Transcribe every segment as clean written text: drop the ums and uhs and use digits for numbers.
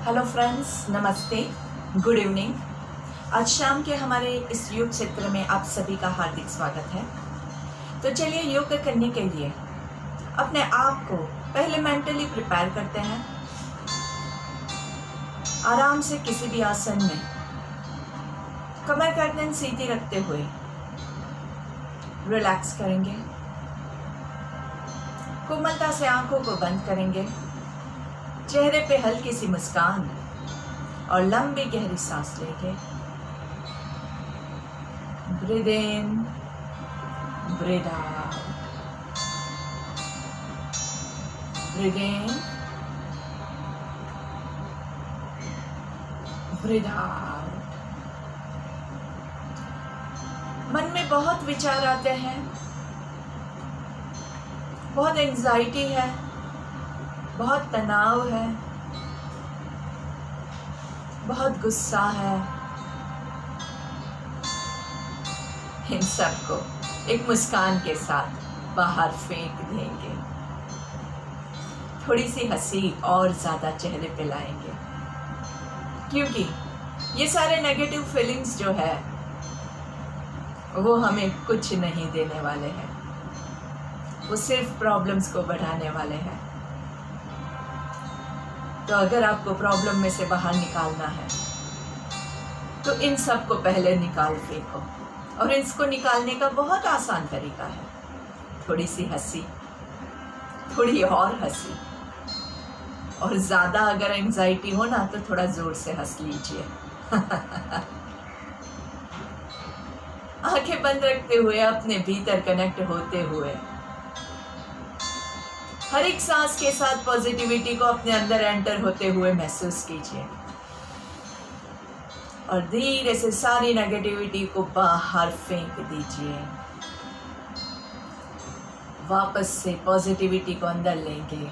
Hello friends, नमस्ते, good evening. आज शाम के हमारे इस योग क्षेत्र में आप सभी का हार्दिक स्वागत है। तो चलिए योग करने के लिए अपने आप को पहले मेंटली प्रिपेयर करते हैं। आराम से किसी भी आसन में कमर गर्दन सीधी रखते हुए रिलैक्स करेंगे। कोमलता से आंखों को बंद करेंगे। चेहरे पे हल्की सी मुस्कान और लंबी गहरी सांस लेंगे। Breathe in, breathe out, breathe in, breathe out. मन में बहुत विचार आते हैं, बहुत एंजाइटी है, बहुत तनाव है, बहुत गुस्सा है। इन सब को एक मुस्कान के साथ बाहर फेंक देंगे। थोड़ी सी हंसी और ज़्यादा चेहरे पे लाएंगे, क्योंकि ये सारे नेगेटिव फीलिंग्स जो है वो हमें कुछ नहीं देने वाले हैं। वो सिर्फ प्रॉब्लम्स को बढ़ाने वाले हैं। तो अगर आपको प्रॉब्लम में से बाहर निकालना है तो इन सब को पहले निकाल फेंको। और इसको निकालने का बहुत आसान तरीका है, थोड़ी सी हंसी, थोड़ी और हंसी। और ज़्यादा अगर एंजाइटी हो ना तो थोड़ा ज़ोर से हंस लीजिए। आंखें बंद रखते हुए अपने भीतर कनेक्ट होते हुए हर एक सांस के साथ पॉजिटिविटी को अपने अंदर एंटर होते हुए महसूस कीजिए। और धीरे से सारी नेगेटिविटी को बाहर फेंक दीजिए। वापस से पॉजिटिविटी को अंदर लेंगे।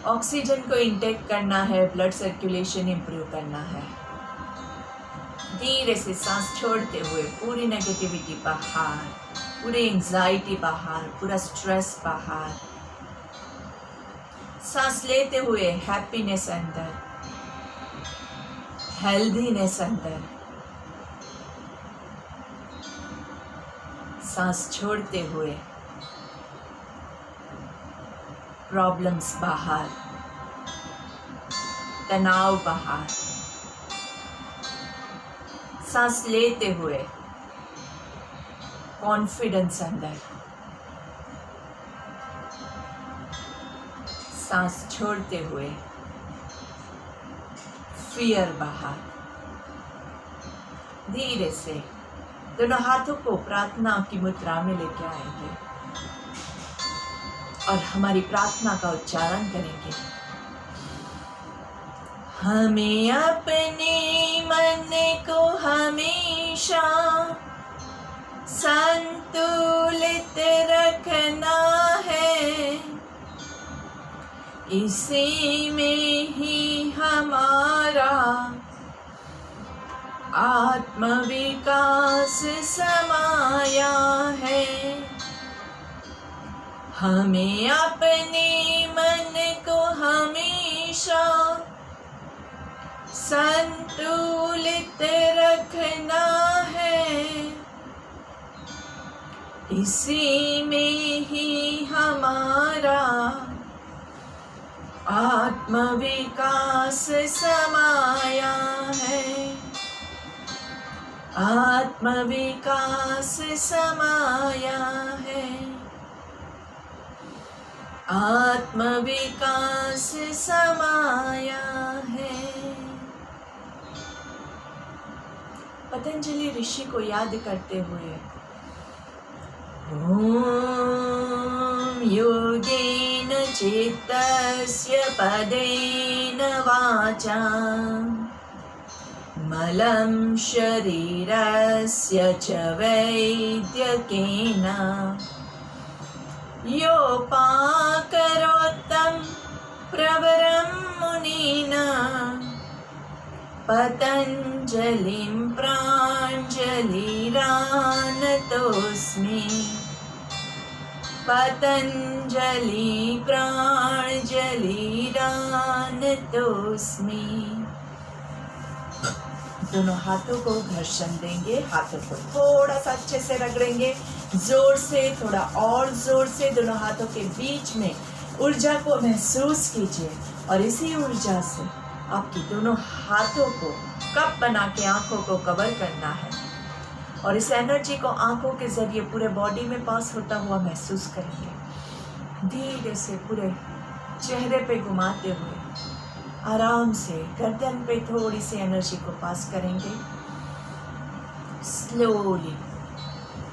ऑक्सीजन को इंटेक करना है, ब्लड सर्कुलेशन इंप्रूव करना है। धीरे से सांस छोड़ते हुए पूरी नेगेटिविटी बाहर, पूरी एंजाइटी बाहर, पूरा स्ट्रेस बाहर। सांस लेते हुए हैप्पीनेस अंदर, हेल्दीनेस अंदर। सांस छोड़ते हुए प्रॉब्लम्स बाहर, तनाव बाहर। सांस लेते हुए कॉन्फिडेंस अंदर। सांस छोड़ते हुए फियर बाहर। धीरे से दोनों हाथों को प्रार्थना की मुद्रा में लेके आएंगे और हमारी प्रार्थना का उच्चारण करेंगे। हमें अपने मन को हमेशा संतुलित रखना है। इसी में ही हमारा आत्मविकास समाया है। हमें अपने मन को हमेशा संतुलित रखना है। इसी में ही हमारा आत्मविकास समाया है। आत्मविकास समाया है। आत्मविकास समाया है। पतंजलि ऋषि को याद करते हुए ॐ योगेन चित्तस्य पदेन वाचा मलं शरीरस्य च वैद्यकेन योपाकरोत्तं प्रवरं मुनिना पतञ्जलिं प्राञ्जलिरानतोऽस्मि। पतंजलि प्राणजलि रानतोस्मि। दोनों हाथों को घर्षण देंगे, हाथों को थोड़ा सा अच्छे से रगड़ेंगे, जोर से, थोड़ा और जोर से। दोनों हाथों के बीच में ऊर्जा को महसूस कीजिए और इसी ऊर्जा से आपकी दोनों हाथों को कप बना के आंखों को कवर करना है और इस एनर्जी को आंखों के जरिए पूरे बॉडी में पास होता हुआ महसूस करेंगे। धीरे से पूरे चेहरे पे घुमाते हुए आराम से गर्दन पे थोड़ी सी एनर्जी को पास करेंगे। स्लोली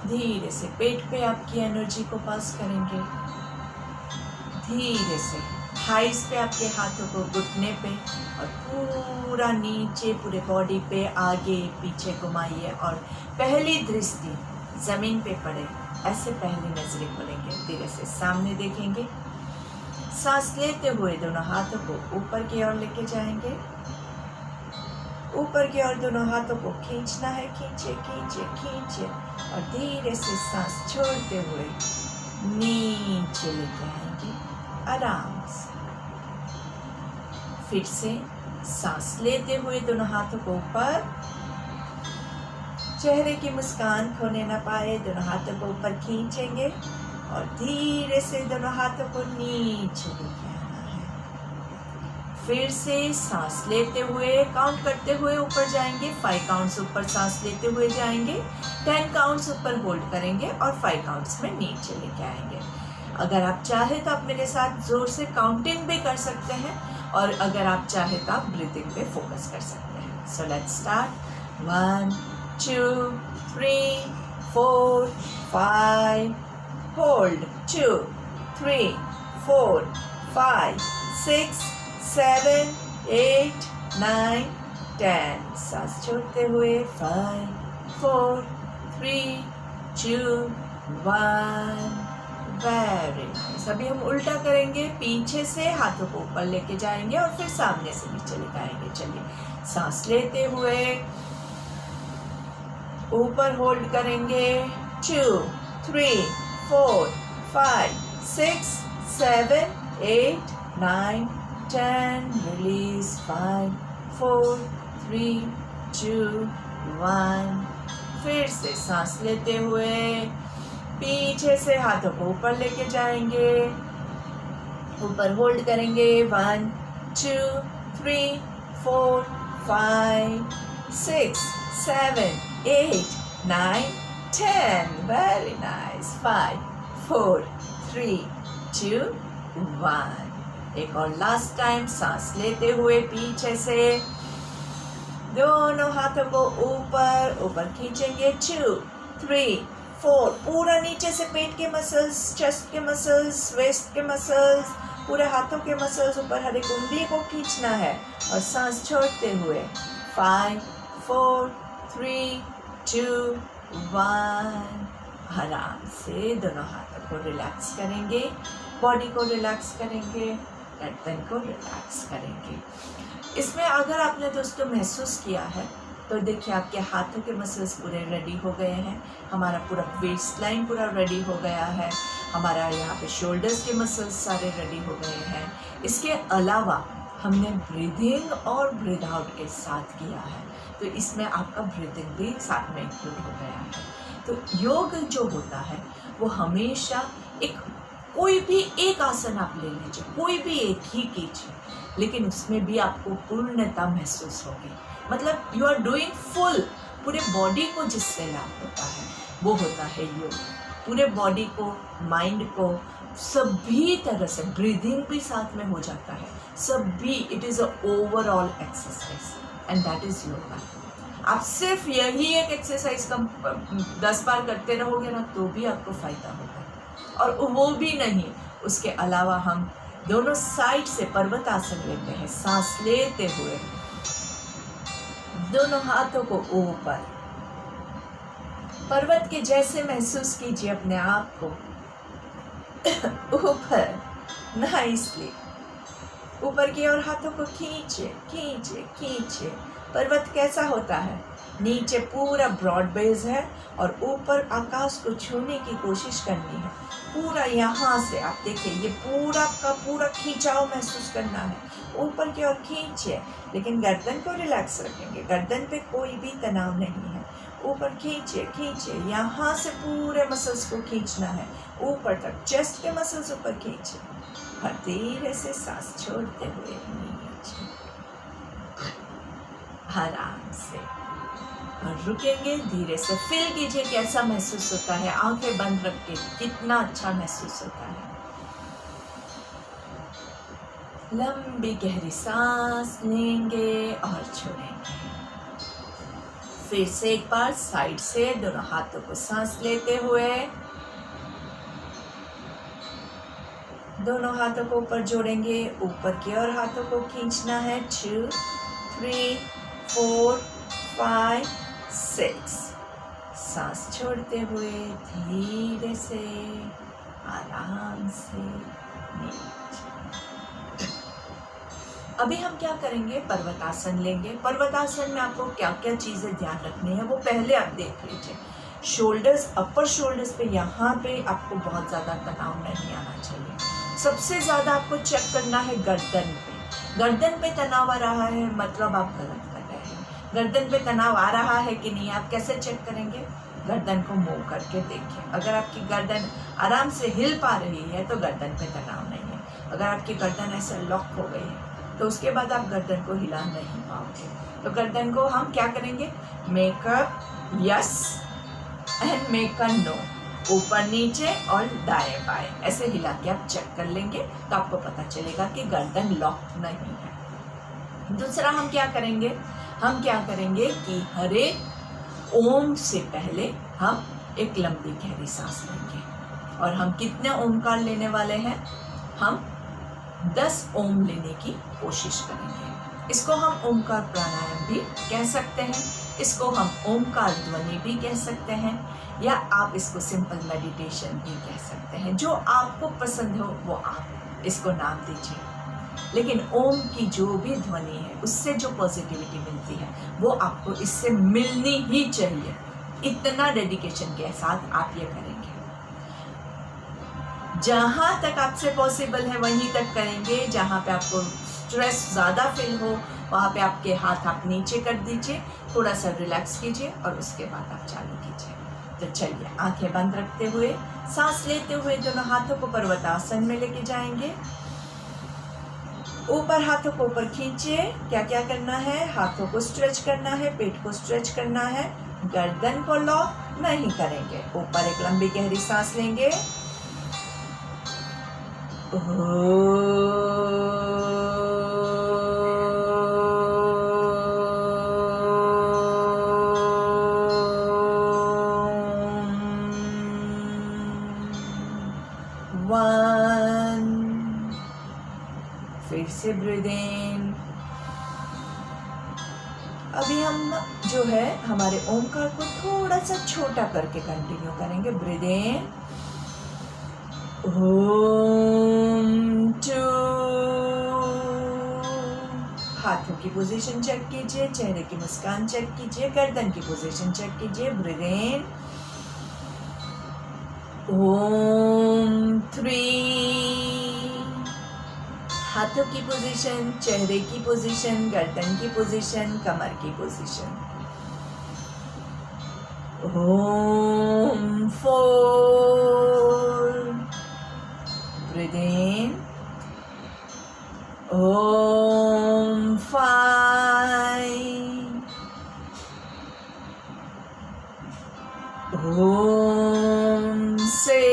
धीरे से पेट पे आपकी एनर्जी को पास करेंगे। धीरे से थाइस पे आपके हाथों को घुटने पे और पूरा नीचे पूरे बॉडी पे आगे पीछे घुमाइए और पहली दृष्टि जमीन पे पड़े ऐसे पहली नजरें खोलेंगे। धीरे से सामने देखेंगे। सांस लेते हुए दोनों हाथों को ऊपर की ओर लेके जाएंगे। ऊपर की ओर दोनों हाथों को खींचना है, खींचे खींचे खींचे और धीरे से सांस छोड़ते हुए नीचे लेके आएंगे आराम से। फिर से सांस लेते हुए दोनों हाथों को ऊपर, चेहरे की मुस्कान खोने ना पाए, दोनों हाथों को ऊपर खींचेंगे और धीरे से दोनों हाथों को नीचे लेके आना है। फिर से सांस लेते हुए काउंट करते हुए ऊपर जाएंगे। 5 काउंट्स ऊपर सांस लेते हुए जाएंगे, 10 काउंट्स ऊपर होल्ड करेंगे और 5 काउंट्स में नीचे लेके आएंगे। अगर आप चाहें तो आप मेरे साथ जोर से काउंटिंग भी कर सकते हैं और अगर आप चाहें तो आप ब्रीथिंग पे फोकस कर सकते हैं। So let's start. 1 2 3 4 5 होल्ड, 2 3 4 5 6 7 8 9 10। सांस छोड़ते हुए 5 4 3 2 1। Very nice. अभी हम उल्टा करेंगे, पीछे से हाथों को ऊपर लेके जाएंगे और फिर सामने से नीचे लेके आएंगे। चलिए, सांस लेते हुए ऊपर होल्ड करेंगे, 2 3 4 5 6 7 8 9 10। रिलीज 5 4 3 2 1। फिर से सांस लेते हुए पीछे से हाथों को ऊपर लेके जाएंगे, ऊपर होल्ड करेंगे, 1 2 3 4 5 6 7 8 9 10। Very nice. 5 4 3 2 1। एक और लास्ट टाइम सांस लेते हुए पीछे से दोनों हाथों को ऊपर ऊपर खींचेंगे, 2 3 4। पूरा नीचे से पेट के मसल्स, चेस्ट के मसल्स, वेस्ट के मसल्स, पूरे हाथों के मसल्स ऊपर हर एक उंगली को खींचना है और सांस छोड़ते हुए 5 4 3 2 1। आराम से दोनों हाथों को रिलैक्स करेंगे, बॉडी को रिलैक्स करेंगे, गर्दन को रिलैक्स करेंगे। इसमें अगर आपने दोस्तों महसूस किया है तो देखिए आपके हाथों के मसल्स पूरे रेडी हो गए हैं, हमारा पूरा वेस्ट लाइन पूरा रेडी हो गया है, हमारा यहाँ पे शोल्डर्स के मसल्स सारे रेडी हो गए हैं। इसके अलावा हमने ब्रीदिंग और ब्रीद आउट के साथ किया है, तो इसमें आपका ब्रीदिंग भी साथ में इंक्लूड हो गया है। तो योग जो होता है वो हमेशा कोई भी एक आसन आप ले लीजिए, कोई भी एक ही कीजिए, लेकिन उसमें भी आपको पूर्णता महसूस होगी। मतलब यू आर डूइंग फुल। पूरे बॉडी को जिससे लाभ होता है वो होता है योग। पूरे बॉडी को, माइंड को, सभी तरह से, ब्रीदिंग भी साथ में हो जाता है, सभी। It is a overall exercise and that is yoga. आप सिर्फ यही एक एक्सरसाइज का 10 बार करते रहोगे ना तो भी आपको फ़ायदा होगा। और वो भी नहीं, उसके अलावा हम दोनों साइड से पर्वतासन लेते हैं। सांस लेते हुए दोनों हाथों को ऊपर, पर्वत के जैसे महसूस कीजिए अपने आप को ऊपर, नाइसली ऊपर की ओर हाथों को खींचे खींचे खींचे। पर्वत कैसा होता है? नीचे पूरा ब्रॉड बेस है और ऊपर आकाश को छूने की कोशिश करनी है। पूरा यहाँ से आप देखिए, ये पूरा का पूरा खींचाव महसूस करना है, ऊपर की ओर खींचिए, लेकिन गर्दन को रिलैक्स रखेंगे, गर्दन पे कोई भी तनाव नहीं है। ऊपर खींचिए खींचिए, यहाँ से पूरे मसल्स को खींचना है ऊपर तक, चेस्ट के मसल्स ऊपर खींचिए और धीरे से सांस छोड़ते हुए नीचे आराम से, और रुकेंगे। धीरे से फील कीजिए कैसा महसूस होता है, आंखें बंद रख के कितना अच्छा महसूस होता है। लंबी गहरी सांस लेंगे और छोड़ेंगे। फिर से एक बार साइड से दोनों हाथों को सांस लेते हुए दोनों हाथों को ऊपर जोड़ेंगे, ऊपर की ओर हाथों को खींचना है। 2 3 4 5 6। सांस छोड़ते हुए धीरे से आराम से नीचे। अभी हम क्या करेंगे, पर्वतासन लेंगे। पर्वतासन में आपको क्या क्या चीज़ें ध्यान रखनी है वो पहले आप देख लीजिए। शोल्डर्स, अपर शोल्डर्स पे यहाँ पे आपको बहुत ज़्यादा तनाव नहीं आना चाहिए। सबसे ज़्यादा आपको चेक करना है गर्दन पे। गर्दन पे तनाव आ रहा है मतलब आप गलत कर रहे हैं। गर्दन पे तनाव आ रहा है कि नहीं, आप कैसे चेक करेंगे, गर्दन को मूव करके देखिए। अगर आपकी गर्दन आराम से हिल पा रही है तो गर्दन पे तनाव नहीं है। अगर आपकी गर्दन ऐसे लॉक हो गई है तो उसके बाद आप गर्दन को हिला नहीं पाओगे। तो गर्दन को हम क्या करेंगे, make a yes and make a no, ऊपर नीचे और दाएं बाएं ऐसे हिला के आप चेक कर लेंगे तो आपको पता चलेगा कि गर्दन लॉक नहीं है। दूसरा हम क्या करेंगे, कि हरे ओम से पहले हम एक लंबी गहरी सांस लेंगे। और हम कितने ओमकार लेने वाले हैं, हम 10 ओम लेने की कोशिश करेंगे। इसको हम ओमकार प्राणायाम भी कह सकते हैं, इसको हम ओमकार ध्वनि भी कह सकते हैं, या आप इसको सिंपल मेडिटेशन भी कह सकते हैं। जो आपको पसंद हो वो आप इसको नाम दीजिए। लेकिन ओम की जो भी ध्वनि है उससे जो पॉजिटिविटी मिलती है वो आपको इससे मिलनी ही चाहिए। इतना डेडिकेशन के साथ आप ये करेंगे। जहाँ तक आपसे पॉसिबल है वहीं तक करेंगे। जहाँ पे आपको स्ट्रेस ज़्यादा फील हो वहाँ पे आपके हाथ आप नीचे कर दीजिए, थोड़ा सा रिलैक्स कीजिए और उसके बाद आप चालू कीजिए। तो चलिए, आंखें बंद रखते हुए सांस लेते हुए दोनों हाथों को पर्वतासन में लेके जाएंगे। ऊपर हाथों को ऊपर खींचिए। क्या क्या करना है, हाथों को स्ट्रेच करना है, पेट को स्ट्रेच करना है, गर्दन को लॉक नहीं करेंगे। ऊपर एक लंबी गहरी सांस लेंगे। फिर से ब्रीद इन। अभी हम जो है हमारे ओमकार को थोड़ा सा छोटा करके कंटिन्यू करेंगे। ब्रीद इन, ओम 2। हाथों की पोजीशन चेक कीजिए, चेहरे की मुस्कान चेक कीजिए, गर्दन की पोजीशन चेक कीजिए। ब्रीद इन, ओम 3। हाथों की पोजीशन, चेहरे की पोजीशन, गर्दन की पोजीशन, कमर की पोजीशन। ओम 4। ब्रीद इन, ओम 5। ओम 6।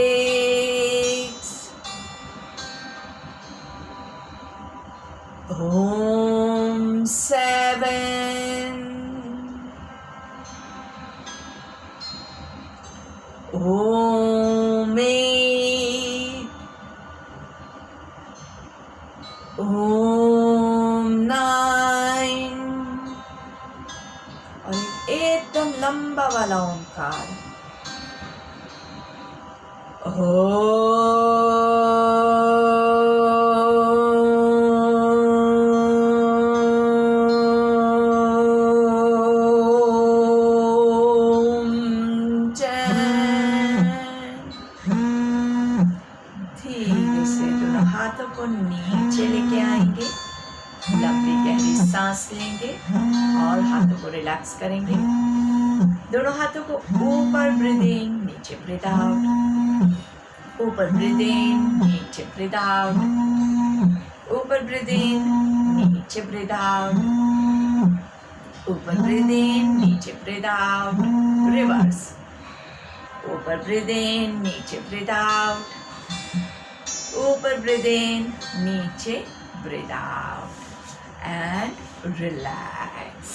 ओम 7। ओम 8। ओम 9। और एकदम लंबा वाला ओमकार, को नीचे लेके आएंगे, लंबी गहरी सांस लेंगे और हाथों को रिलैक्स करेंगे। दोनों हाथों को ऊपर ब्रीथ इन, नीचे ब्रीथ आउट, ऊपर ब्रीथ इन, नीचे ब्रीथ आउट, ऊपर ब्रीथ इन, नीचे ब्रीथ आउट, ऊपर ब्रीथ इन, नीचे ब्रीथ आउट, रिवर्स, ऊपर ब्रीथ इन, नीचे ब्रीथ आउट, ऊपर ब्रीथ इन, नीचे ब्रीथ आउट एंड रिलैक्स।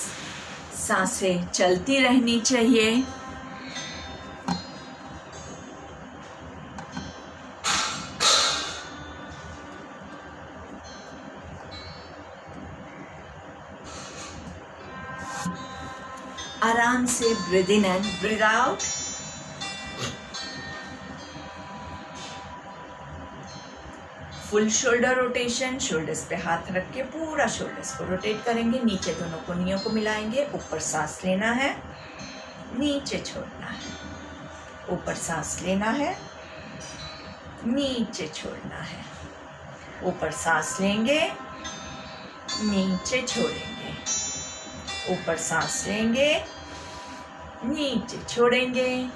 सांसें चलती रहनी चाहिए। आराम से breathe in and breathe out. Full shoulder rotation, shoulders पे हाथ रख के पूरा शोल्डर्स को रोटेट करेंगे। नीचे दोनों कोहनियों को मिलाएंगे। ऊपर सांस लेना है, नीचे छोड़ना है। ऊपर सांस लेना है, नीचे छोड़ना है। ऊपर सांस लेंगे, नीचे छोड़ेंगे। ऊपर सांस लेंगे, नीचे छोड़ेंगे।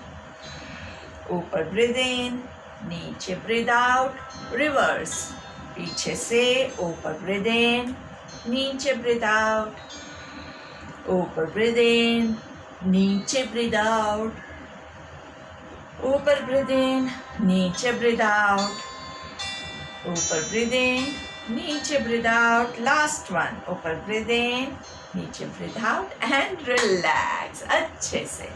ऊपर ब्रीथ इन, नीचे ब्रीथ आउट, रिवर्स। पीछे से ऊपर ब्रीथ इन, नीचे ब्रीथ आउट, ऊपर ब्रीथ इन, नीचे ब्रीथ आउट, ऊपर ब्रीथ इन, नीचे ब्रीथ आउट, ऊपर ब्रीथ इन, नीचे ब्रीथ आउट। लास्ट वन, ऊपर ब्रीथ इन, नीचे ब्रीथ आउट एंड रिलैक्स। अच्छे से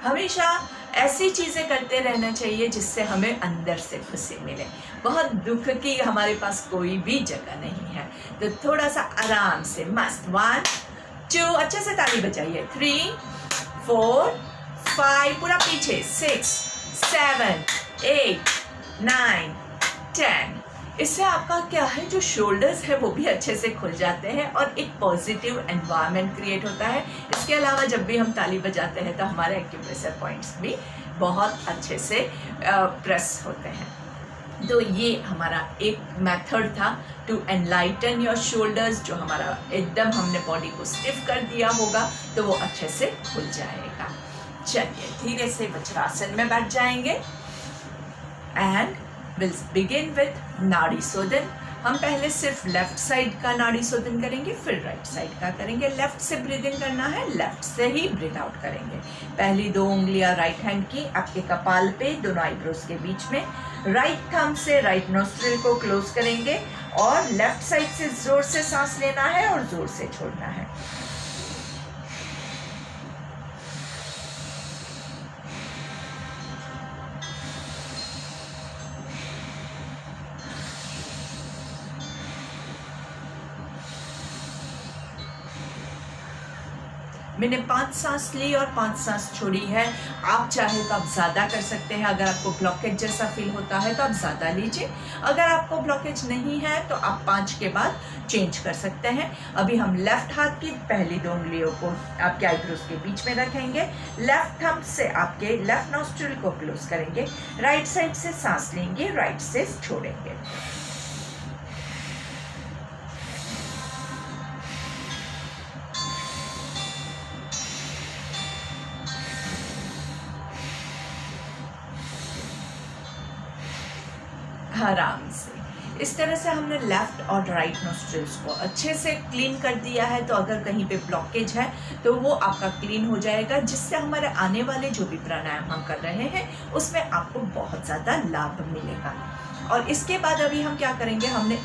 हमेशा ऐसी चीज़ें करते रहना चाहिए जिससे हमें अंदर से खुशी मिले। बहुत दुख की हमारे पास कोई भी जगह नहीं है, तो थोड़ा सा आराम से मस्त 1 2 अच्छे से ताली बजाइए। 3 4 5 पूरा पीछे, 6 7 8 9 10। इससे आपका क्या है, जो शोल्डर्स है वो भी अच्छे से खुल जाते हैं और एक पॉजिटिव एनवायरनमेंट क्रिएट होता है। इसके अलावा जब भी हम ताली बजाते हैं तो हमारे एक्यूप्रेशर पॉइंट्स भी बहुत अच्छे से प्रेस होते हैं। तो ये हमारा एक मेथड था टू एनलाइटन योर शोल्डर्स। जो हमारा एकदम हमने बॉडी को स्टिफ कर दिया होगा तो वो अच्छे से खुल जाएगा। चलिए धीरे से वज्रासन में बैठ जाएंगे एंड विल बिगिन विथ नाड़ी शोधन। हम पहले सिर्फ लेफ्ट साइड का नाड़ी शोधन करेंगे, फिर राइट साइड का करेंगे। लेफ्ट से ब्रीथ इन करना है, लेफ्ट से ही ब्रीथ आउट करेंगे। पहली 2 उंगलियां राइट हैंड की आपके कपाल पे, दोनों आईब्रोज के बीच में। राइट थंब से राइट नोस्ट्रिल को क्लोज करेंगे और लेफ्ट साइड से जोर से सांस लेना है और जोर से छोड़ना है। मैंने 5 सांस ली और 5 सांस छोड़ी है। आप चाहे तो आप ज़्यादा कर सकते हैं। अगर आपको ब्लॉकेज जैसा फील होता है तो आप ज़्यादा लीजिए। अगर आपको ब्लॉकेज नहीं है तो आप 5 के बाद चेंज कर सकते हैं। अभी हम लेफ्ट हाथ की पहली 2 उंगलियों को आपके आईब्रोज के बीच में रखेंगे। लेफ्ट थंब से आपके लेफ्ट नोस्ट्रिल को क्लोज करेंगे। राइट साइड से सांस लेंगे, राइट से छोड़ेंगे। आराम से इस तरह से हमने लेफ्ट और राइट नोस्ट्रिल्स को अच्छे से क्लीन कर दिया है। तो अगर कहीं पे ब्लॉकेज है तो वो आपका क्लीन हो जाएगा, जिससे हमारे आने वाले जो भी प्राणायाम हम कर रहे हैं उसमें आपको बहुत ज़्यादा लाभ मिलेगा। और इसके बाद अभी हम क्या करेंगे, हमने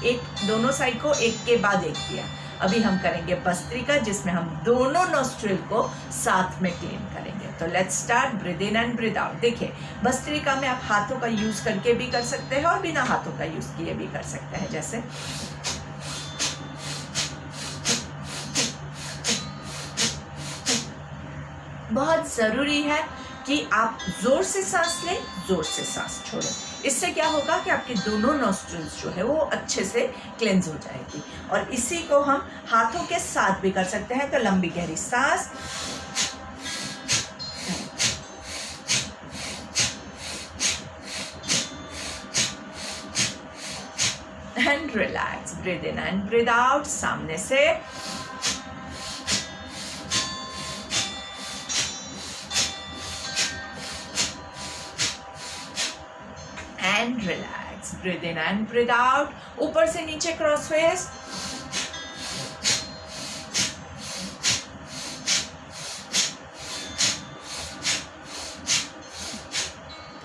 दोनों साइड को एक के बाद एक किया। अभी हम करेंगे भस्त्रिका, जिसमें हम दोनों नोस्ट्रिल को साथ में क्लीन करेंगे। तो let's start. Breathe in and breathe out. देखिए भस्त्रिका में आप हाथों का यूज करके भी कर सकते हैं और बिना हाथों का यूज किए भी कर सकते हैं। जैसे बहुत जरूरी है कि आप जोर से सांस लें, जोर से सांस छोड़ें। इससे क्या होगा कि आपके दोनों नोस्ट्रिल्स जो है वो अच्छे से क्लेंज हो जाएगी। और इसी को हम हाथों के साथ भी कर सकते हैं। तो लंबी गहरी सांस, and relax, breathe in and breathe out, सामने से and relax, breathe in and breathe out, ऊपर से नीचे क्रॉस फेस,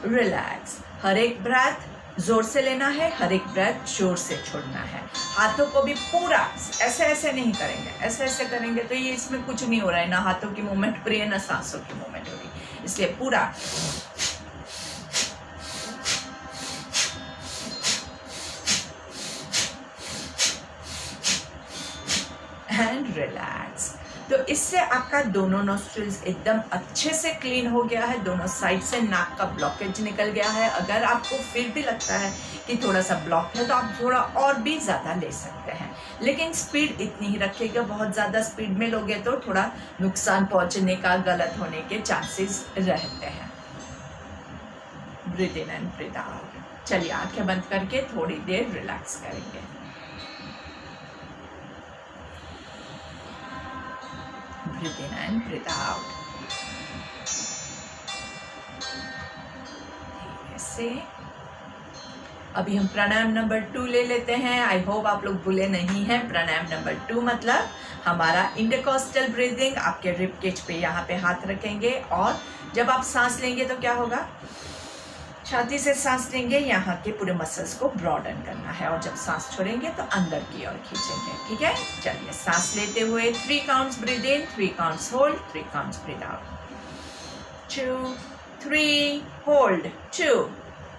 रिलैक्स। हर एक ब्रेथ जोर से लेना है, हर एक ब्रेथ जोर से छोड़ना है। हाथों को भी पूरा ऐसे ऐसे नहीं करेंगे, ऐसे ऐसे करेंगे तो ये इसमें कुछ नहीं हो रहा है, ना हाथों की मूवमेंट हो रही है, ना सांसों की मूवमेंट हो रही है, इसलिए पूरा एंड रिलैक्स। तो इससे आपका दोनों नोस्ट्रिल्स एकदम अच्छे से क्लीन हो गया है, दोनों साइड से नाक का ब्लॉकेज निकल गया है। अगर आपको फिर भी लगता है कि थोड़ा सा ब्लॉक है तो आप थोड़ा और भी ज़्यादा ले सकते हैं, लेकिन स्पीड इतनी ही रखिएगा। बहुत ज़्यादा स्पीड में लोगे तो थोड़ा नुकसान पहुंचने का, गलत होने के चांसेस रहते हैं। Breathe in and breathe out. चलिए आंखें बंद करके थोड़ी देर रिलैक्स करेंगे। Breathe in and breathe out. धीरे से अभी हम प्राणायाम नंबर 2 ले लेते हैं। आई होप आप लोग भूले नहीं हैं। प्राणायाम नंबर 2 मतलब हमारा इंटरकॉस्टल ब्रीदिंग। आपके रिब केज पे यहाँ पे हाथ रखेंगे और जब आप सांस लेंगे तो क्या होगा, छाती से सांस लेंगे, यहाँ के पूरे मसल्स को ब्रॉडन करना है, और जब सांस छोड़ेंगे तो अंदर की ओर खींचेंगे। ठीक है, चलिए सांस लेते हुए 3 counts breathe in, 3 counts hold, 3 counts breathe out. 2 3 hold, 2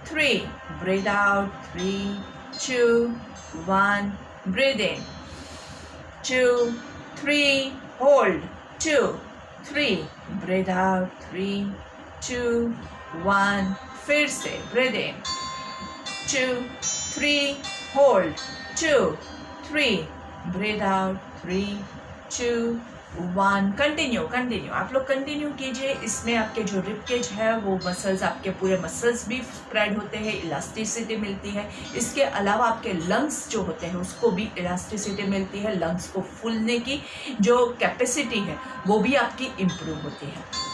3 breathe out, 3 2 1 breathe in, 2 3 hold, 2 3 breathe out, 3 2 1 फिर से breathe in, 2 3 hold, 2 3 breathe out, 3 2 1 continue continue. आप लोग कंटिन्यू कीजिए। इसमें आपके जो रिब केज है वो मसल्स, आपके पूरे मसल्स भी स्प्रेड होते हैं, इलास्टिसिटी मिलती है। इसके अलावा आपके लंग्स जो होते हैं उसको भी इलास्टिसिटी मिलती है। लंग्स को फूलने की जो कैपेसिटी है वो भी आपकी इम्प्रूव होती है।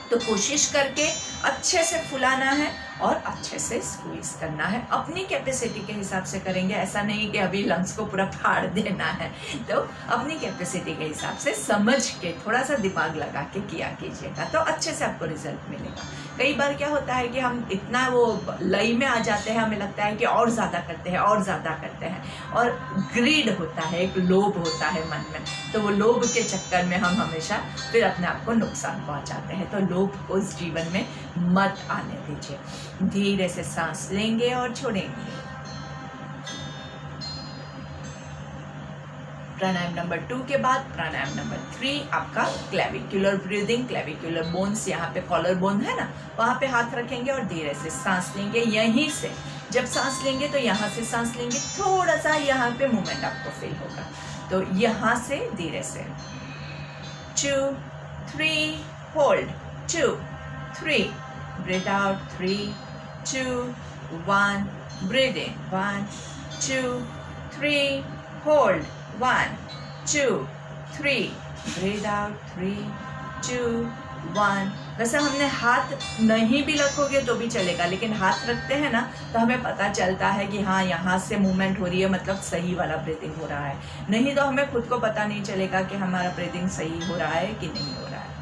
तो कोशिश करके अच्छे से फुलाना है और अच्छे से स्क्वीज करना है। अपनी कैपेसिटी के हिसाब से करेंगे, ऐसा नहीं कि अभी लंग्स को पूरा फाड़ देना है। तो अपनी कैपेसिटी के हिसाब से समझ के थोड़ा सा दिमाग लगा के किया कीजिएगा तो अच्छे से आपको रिजल्ट मिलेगा। कई बार क्या होता है कि हम इतना वो लय में आ जाते हैं, हमें लगता है कि और ज़्यादा करते हैं और ज़्यादा करते हैं, और ग्रीड होता है, एक लोभ होता है मन में, तो वो लोभ के चक्कर में हम हमेशा फिर अपने आप को नुकसान पहुंचाते हैं। तो लोभ को इस जीवन में मत आने दीजिए। धीरे से सांस लेंगे और छोड़ेंगे। प्राणायाम नंबर 2 के बाद प्राणायाम नंबर 3 आपका क्लेविकुलर ब्रीदिंग। क्लेविकुलर बोन्स, यहाँ पे कॉलर बोन है ना, वहाँ पे हाथ रखेंगे और धीरे से सांस लेंगे। यहीं से जब सांस लेंगे तो यहाँ से सांस लेंगे, थोड़ा सा यहाँ पे मूवमेंट आपको फील होगा। तो यहाँ से धीरे से 2 3 होल्ड, 2 3 ब्रीथ आउट, 3 2 1 ब्रीथ इन, 1 2 3 होल्ड, 1 2 3 ब्रीथ आउट, 3 2 1। वैसे हमने हाथ नहीं भी रखोगे तो भी चलेगा, लेकिन हाथ रखते हैं ना तो हमें पता चलता है कि हाँ यहाँ से मूवमेंट हो रही है, मतलब सही वाला ब्रीदिंग हो रहा है। नहीं तो हमें खुद को पता नहीं चलेगा कि हमारा ब्रीदिंग सही हो रहा है कि नहीं हो रहा है।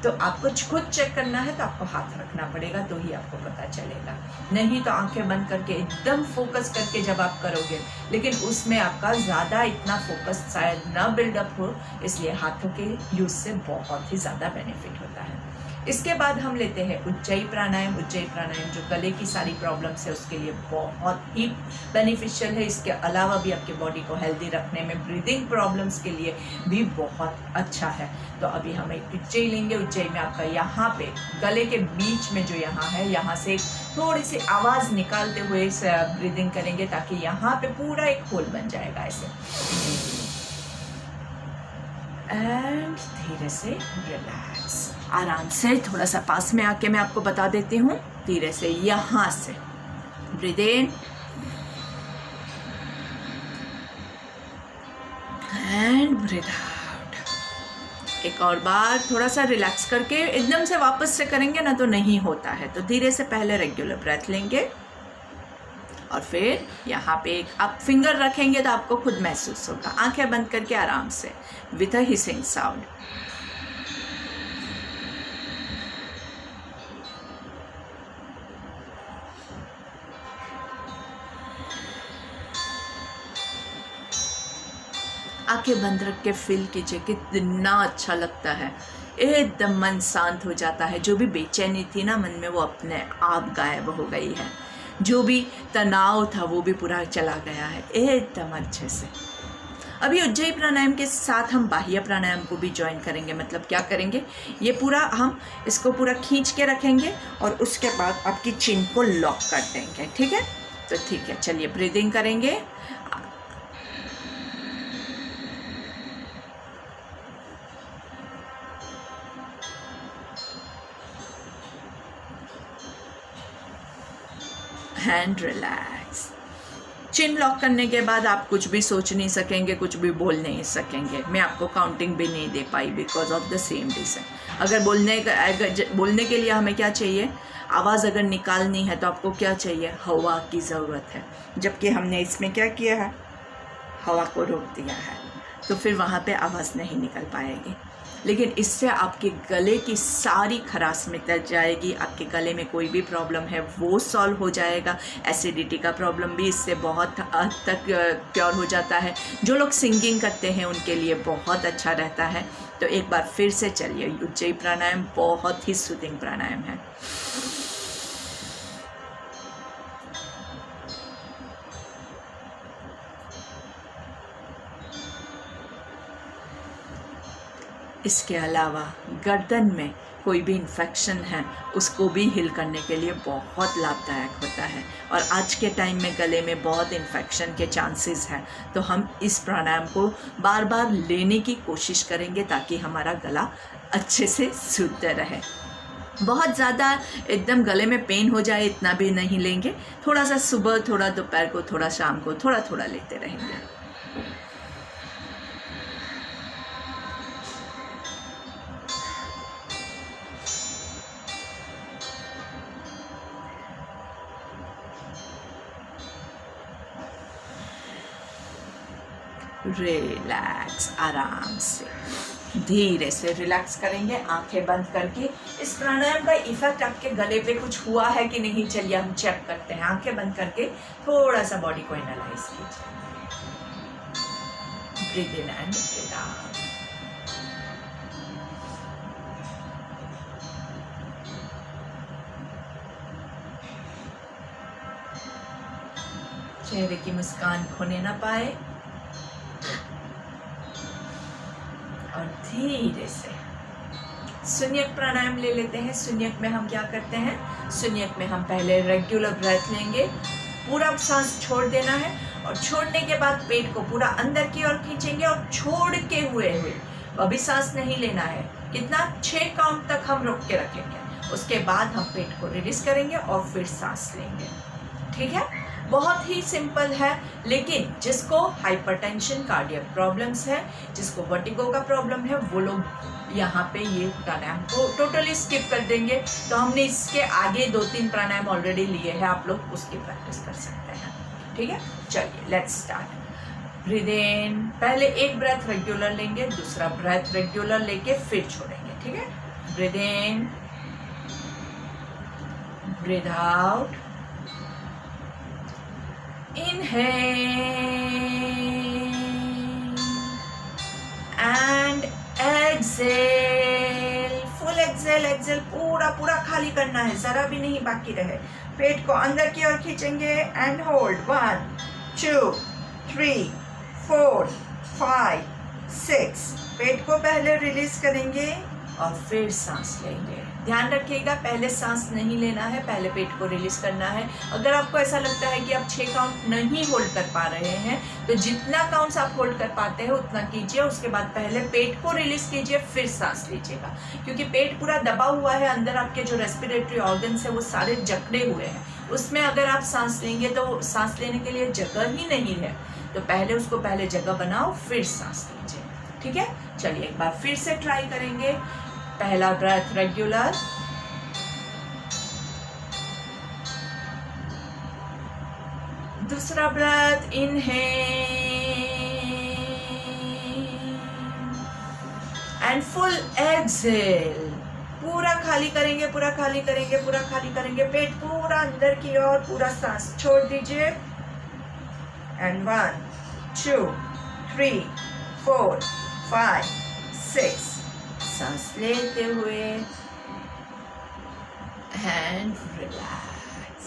तो आपको खुद चेक करना है तो आपको हाथ रखना पड़ेगा, तो ही आपको पता चलेगा। नहीं तो आंखें बंद करके एकदम फोकस करके जब आप करोगे, लेकिन उसमें आपका ज़्यादा इतना फोकस शायद ना बिल्डअप हो, इसलिए हाथों के यूज से बहुत ही ज़्यादा बेनिफिट होता है। इसके बाद हम लेते हैं उज्जयी प्राणायाम। उज्जयी प्राणायाम जो गले की सारी प्रॉब्लम्स है उसके लिए बहुत ही बेनिफिशियल है। इसके अलावा भी आपके बॉडी को हेल्दी रखने में, ब्रीदिंग प्रॉब्लम्स के लिए भी बहुत अच्छा है। तो अभी हम एक उज्जयी लेंगे। उज्जयी में आपका यहाँ पे गले के बीच में जो यहाँ है, यहाँ से थोड़ी सी आवाज़ निकालते हुए ब्रीदिंग करेंगे ताकि यहाँ पे पूरा एक होल बन जाएगा ऐसे। एंड धीरे से रिलैक्स। आराम से थोड़ा सा पास में आके मैं आपको बता देती हूँ। धीरे से यहाँ से breathe in and breathe out. एक और बार थोड़ा सा रिलैक्स करके एकदम से वापस से करेंगे ना तो नहीं होता है, तो धीरे से पहले रेगुलर ब्रेथ लेंगे और फिर यहाँ पे एक आप फिंगर रखेंगे तो आपको खुद महसूस होगा। आंखें बंद करके आराम से विथ अ हिसिंग साउंड। आंखें बंद रख के फील कीजिए कितना अच्छा लगता है, एकदम मन शांत हो जाता है। जो भी बेचैनी थी ना मन में वो अपने आप गायब हो गई है, जो भी तनाव था वो भी पूरा चला गया है एकदम अच्छे से। अभी उज्जयी प्राणायाम के साथ हम बाह्य प्राणायाम को भी ज्वाइन करेंगे। मतलब क्या करेंगे, ये पूरा हम इसको पूरा खींच के रखेंगे और उसके बाद आपकी चिन को लॉक कर देंगे। ठीक है, तो ठीक है, चलिए ब्रीदिंग करेंगे। Hand relax. चिन लॉक करने के बाद आप कुछ भी सोच नहीं सकेंगे, कुछ भी बोल नहीं सकेंगे। मैं आपको काउंटिंग भी नहीं दे पाई because of the same reason. अगर बोलने के लिए हमें क्या चाहिए, आवाज़ अगर निकालनी है तो आपको क्या चाहिए, हवा की ज़रूरत है। जबकि हमने इसमें क्या किया है, हवा को रोक दिया है, तो फिर वहाँ पे आवाज़ नहीं निकल पाएगी। लेकिन इससे आपके गले की सारी खराश मिट जाएगी। आपके गले में कोई भी प्रॉब्लम है वो सॉल्व हो जाएगा। एसिडिटी का प्रॉब्लम भी इससे बहुत हद तक क्योर हो जाता है। जो लोग सिंगिंग करते हैं उनके लिए बहुत अच्छा रहता है। तो एक बार फिर से चलिए, उज्जयी प्राणायाम बहुत ही सूदिंग प्राणायाम है। इसके अलावा गर्दन में कोई भी इन्फेक्शन है उसको भी हील करने के लिए बहुत लाभदायक होता है। और आज के टाइम में गले में बहुत इन्फेक्शन के चांसेस हैं, तो हम इस प्राणायाम को बार बार लेने की कोशिश करेंगे ताकि हमारा गला अच्छे से शुद्ध रहे। बहुत ज़्यादा एकदम गले में पेन हो जाए इतना भी नहीं लेंगे, थोड़ा सा सुबह, थोड़ा दोपहर को, थोड़ा शाम को, थोड़ा थोड़ा लेते रहेंगे। रिलैक्स, आराम से धीरे से रिलैक्स करेंगे आंखें बंद करके। इस प्राणायाम का इफेक्ट आपके गले पे कुछ हुआ है कि नहीं, चलिए हम चेक करते हैं। आंखें बंद करके थोड़ा सा बॉडी को एनालाइज कीजिए। Breathe in and breathe out. चेहरे की मुस्कान खोने ना पाए और धीरे से शून्यक प्राणायाम ले लेते हैं। शून्यक में हम क्या करते हैं, शून्यक में हम पहले रेगुलर ब्रेथ लेंगे, पूरा सांस छोड़ देना है और छोड़ने के बाद पेट को पूरा अंदर की ओर खींचेंगे और छोड़ के हुए अभी सांस नहीं लेना है। कितना, 6 काउंट तक हम रोक के रखेंगे, उसके बाद हम पेट को रिलीज करेंगे और फिर सांस लेंगे। ठीक है, बहुत ही सिंपल है। लेकिन जिसको हाइपरटेंशन, कार्डियक प्रॉब्लम्स है, जिसको वर्टिगो का प्रॉब्लम है, वो लोग यहाँ पे ये प्राणायाम को टोटली स्किप कर देंगे। तो हमने इसके आगे 2-3 प्राणायाम ऑलरेडी लिए हैं, आप लोग उसकी प्रैक्टिस कर सकते हैं। ठीक है, चलिए लेट्स स्टार्ट। ब्रीथ इन, पहले एक ब्रेथ रेगुलर लेंगे, दूसरा ब्रेथ रेगुलर लेके फिर छोड़ेंगे। ठीक है, breathe in, breathe out, inhale and exhale, full exhale पूरा पूरा खाली करना है, जरा भी नहीं बाकी रहे। पेट को अंदर की ओर खींचेंगे एंड होल्ड 1 2 3 4 5 6। पेट को पहले रिलीज करेंगे और फिर सांस लेंगे। ध्यान रखिएगा, पहले सांस नहीं लेना है, पहले पेट को रिलीज करना है। अगर आपको ऐसा लगता है कि आप 6 काउंट नहीं होल्ड कर पा रहे हैं तो जितना काउंट्स आप होल्ड कर पाते हैं उतना कीजिए। उसके बाद पहले पेट को रिलीज कीजिए, फिर सांस लीजिएगा, क्योंकि पेट पूरा दबा हुआ है। अंदर आपके जो रेस्पिरेटरी ऑर्गन्स है वो सारे जकड़े हुए हैं। उसमें अगर आप सांस लेंगे तो सांस लेने के लिए जगह ही नहीं है। तो पहले उसको जगह बनाओ, फिर सांस लीजिए। ठीक है, चलिए एक बार फिर से ट्राई करेंगे। पहला ब्रेथ रेगुलर, दूसरा breath inhale and full exhale. पूरा खाली करेंगे, पूरा खाली करेंगे, पूरा खाली करेंगे। पेट पूरा अंदर की ओर, पूरा सांस छोड़ दीजिए। एंड 1 2 3 4 5 6 सांस लेते हुए एंड रिलैक्स।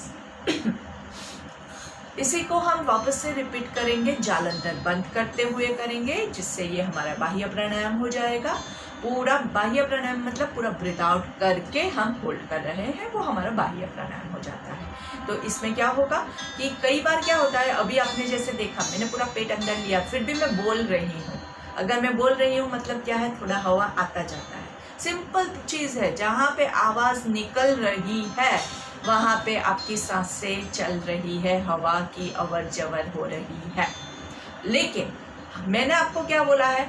इसी को हम वापस से रिपीट करेंगे, जालंधर बंद करते हुए करेंगे, जिससे ये हमारा बाह्य प्राणायाम हो जाएगा। पूरा बाह्य प्राणायाम मतलब पूरा ब्रीथ आउट करके हम होल्ड कर रहे हैं, वो हमारा बाह्य प्राणायाम हो जाता है। तो इसमें क्या होगा कि कई बार क्या होता है, अभी आपने जैसे देखा मैंने पूरा पेट अंदर लिया, फिर भी मैं बोल रही हूँ। अगर मैं बोल रही हूँ मतलब क्या है, थोड़ा हवा आता जाता है। सिंपल चीज़ है, जहाँ पे आवाज़ निकल रही है वहाँ पे आपकी सांसें चल रही है, हवा की अवर जवर हो रही है। लेकिन मैंने आपको क्या बोला है,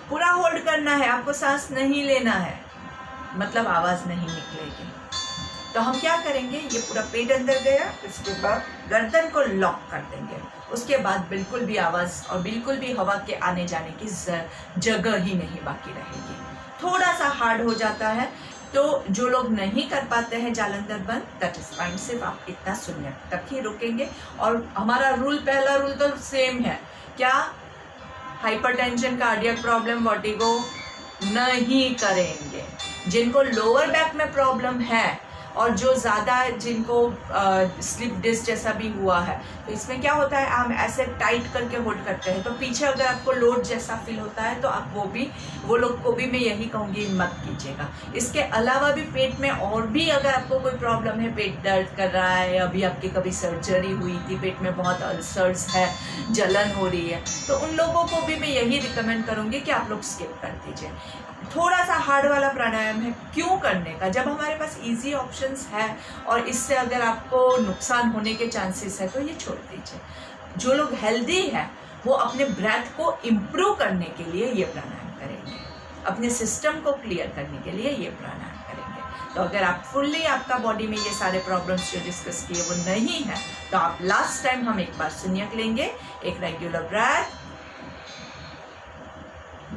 पूरा होल्ड करना है, आपको सांस नहीं लेना है, मतलब आवाज़ नहीं निकलेगी। तो हम क्या करेंगे, ये पूरा पेट अंदर गया, उसके बाद गर्दन को लॉक कर देंगे। उसके बाद बिल्कुल भी आवाज़ और बिल्कुल भी हवा के आने जाने की जगह ही नहीं बाकी रहेगी। थोड़ा सा हार्ड हो जाता है, तो जो लोग नहीं कर पाते हैं जालंधर बंद, दैट इज फाइन, सिर्फ आप इतना शून्य तक ही रुकेंगे। और हमारा रूल, पहला रूल तो सेम है, क्या, हाइपरटेंशन, कार्डियक प्रॉब्लम, वर्टिगो नहीं करेंगे। जिनको लोअर बैक में प्रॉब्लम है और जो ज़्यादा जिनको स्लिप डिस्क जैसा भी हुआ है, तो इसमें क्या होता है, हम ऐसे टाइट करके होल्ड करते हैं, तो पीछे अगर आपको लोड जैसा फील होता है तो आप वो लोग को भी मैं यही कहूँगी, मत कीजिएगा। इसके अलावा भी पेट में और भी अगर आपको कोई प्रॉब्लम है, पेट दर्द कर रहा है, अभी आपकी कभी सर्जरी हुई थी, पेट में बहुत अल्सर्स है, जलन हो रही है, तो उन लोगों को भी मैं यही रिकमेंड करूँगी कि आप लोग स्किप कर दीजिए। थोड़ा सा हार्ड वाला प्राणायाम है, क्यों करने का, जब हमारे पास इजी ऑप्शंस है और इससे अगर आपको नुकसान होने के चांसेस है तो ये छोड़ दीजिए। जो लोग हेल्दी है वो अपने ब्रेथ को इम्प्रूव करने के लिए ये प्राणायाम करेंगे, अपने सिस्टम को क्लियर करने के लिए ये प्राणायाम करेंगे। तो अगर आप फुल्ली, आपका बॉडी में ये सारे प्रॉब्लम्स जो डिस्कस किए वो नहीं है, तो आप लास्ट टाइम हम एक बार शून्यक लेंगे, एक regular breath,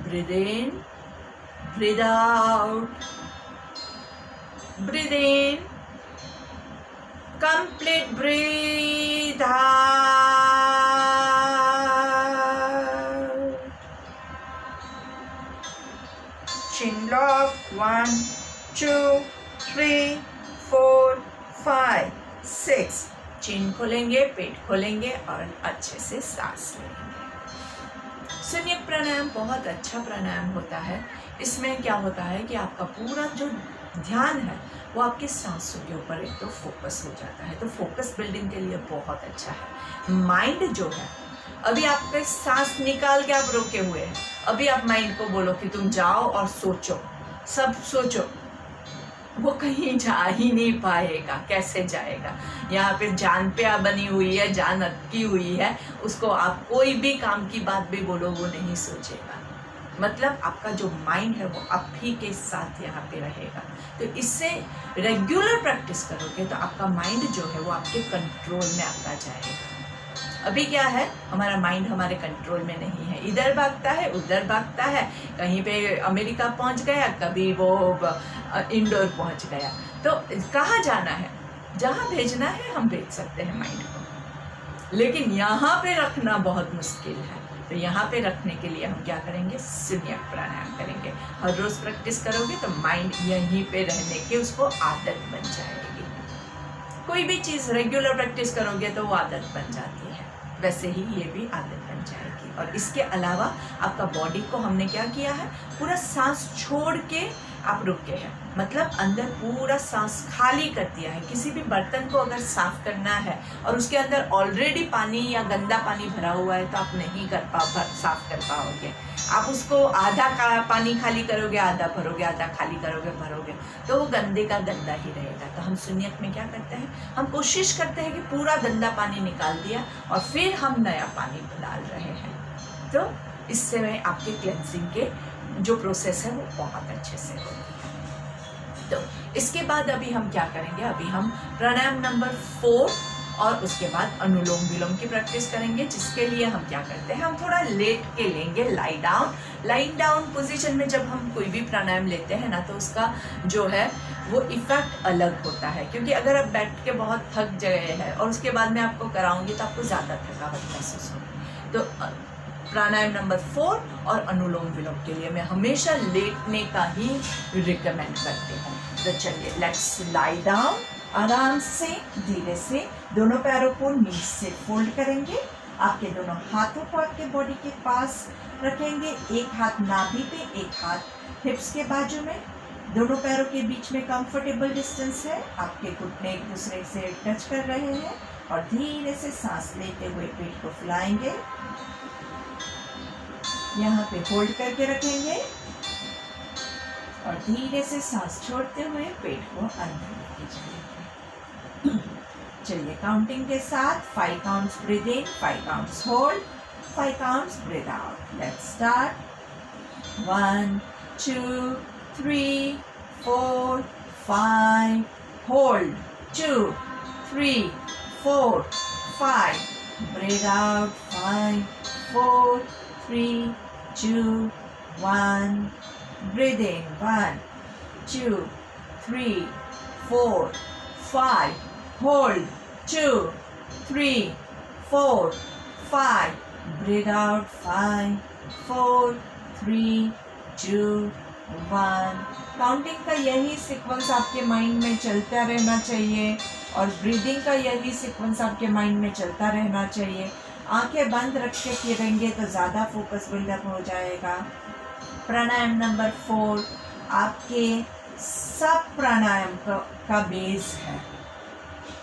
breathe in, breathe out, breathe in, complete breathe out, chin lock, 1 2 3 4 5 6, chin खोलेंगे, पेट खोलेंगे और अच्छे से सांस लेंगे। शून्यक प्राणायाम बहुत अच्छा प्राणायाम होता है। इसमें क्या होता है कि आपका पूरा जो ध्यान है वो आपके सांसों के ऊपर एक तो फोकस हो जाता है, तो फोकस बिल्डिंग के लिए बहुत अच्छा है। माइंड जो है, अभी आपके सांस निकाल के आप रोके हुए हैं, अभी आप माइंड को बोलो कि तुम जाओ और सोचो, सब सोचो, वो कहीं जा ही नहीं पाएगा। कैसे जाएगा, यहाँ पे जान पे बनी हुई है, जान अटकी हुई है, उसको आप कोई भी काम की बात भी बोलो वो नहीं सोचेगा। मतलब आपका जो माइंड है वो आप ही के साथ यहाँ पे रहेगा। तो इससे रेगुलर प्रैक्टिस करोगे तो आपका माइंड जो है वो आपके कंट्रोल में आता जाएगा। अभी क्या है, हमारा माइंड हमारे कंट्रोल में नहीं है, इधर भागता है, उधर भागता है, कहीं पे अमेरिका पहुँच गया, कभी वो इंडोर पहुँच गया। तो कहाँ जाना है, जहाँ भेजना है हम भेज सकते हैं माइंड को, लेकिन यहाँ पे रखना बहुत मुश्किल है। तो यहाँ पे रखने के लिए हम क्या करेंगे, शून्यक प्राणायाम करेंगे। हर रोज प्रैक्टिस करोगे तो माइंड यहीं पे रहने की उसको आदत बन जाएगी। कोई भी चीज़ रेगुलर प्रैक्टिस करोगे तो वो आदत बन जाती है, वैसे ही ये भी आदत बन जाएगी। और इसके अलावा आपका बॉडी को हमने क्या किया है, पूरा सांस छोड़ के आप रुके हैं, मतलब अंदर पूरा सांस खाली कर दिया है। किसी भी बर्तन को अगर साफ करना है और उसके अंदर ऑलरेडी पानी या गंदा पानी भरा हुआ है तो आप नहीं साफ कर पाओगे। आप उसको आधा का पानी खाली करोगे, आधा भरोगे, आधा खाली करोगे, भरोगे, तो वो गंदे का गंदा ही रहेगा। तो हम सुन्नियत में क्या करते हैं, हम कोशिश करते हैं कि पूरा गंदा पानी निकाल दिया और फिर हम नया पानी डाल रहे हैं। तो इससे में आपके क्लेंजिंग के जो प्रोसेस है वो बहुत अच्छे से होती है। तो इसके बाद अभी हम क्या करेंगे, अभी हम प्राणायाम नंबर 4 और उसके बाद अनुलोम विलोम की प्रैक्टिस करेंगे, जिसके लिए हम क्या करते हैं, हम थोड़ा लेट के लेंगे, लाइन डाउन पोजीशन में जब हम कोई भी प्राणायाम लेते हैं ना, तो उसका जो है वो इफेक्ट अलग होता है। क्योंकि अगर आप बैठ के बहुत थक गए हैं और उसके बाद मैं आपको कराऊंगी तो आपको ज़्यादा थकावट महसूस होगी। तो प्राणायाम नंबर 4 और अनुलोम विलोम के लिए मैं हमेशा लेटने का ही रिकमेंड करती हूँ। तो चलिए, लेट्स लाई डाउन। आराम से धीरे से दोनों पैरों को नीचे से फोल्ड करेंगे। आपके दोनों हाथों को आपके बॉडी के पास रखेंगे, एक हाथ नाभि पे, एक हाथ हिप्स के बाजू में। दोनों पैरों के बीच में कंफर्टेबल डिस्टेंस है, आपके घुटने एक दूसरे से टच कर रहे हैं और धीरे से सांस लेते हुए पेट को फुलाएंगे। यहाँ पे होल्ड करके रखेंगे और धीरे से सांस छोड़ते हुए पेट को अंदर लेके जाएंगे। चलिए, काउंटिंग के साथ 5 counts breathe in, 5 counts hold, 5 counts breathe out. Let's start. 1 2 3 4 5 hold, 2 3 4 5 breathe out, 5 4 3 2 1 breathe in, 1 2 3 4 5 hold, 2 3 4 5 breathe out, 5 4 3 2 1। Counting का यही सीक्वेंस आपके माइंड में चलता रहना चाहिए और ब्रीदिंग का यही सीक्वेंस आपके माइंड में चलता रहना चाहिए। आंखें बंद रख के करेंगे तो ज़्यादा फोकस बिल्डअप हो जाएगा। प्राणायाम नंबर 4 आपके सब प्राणायाम का बेस है।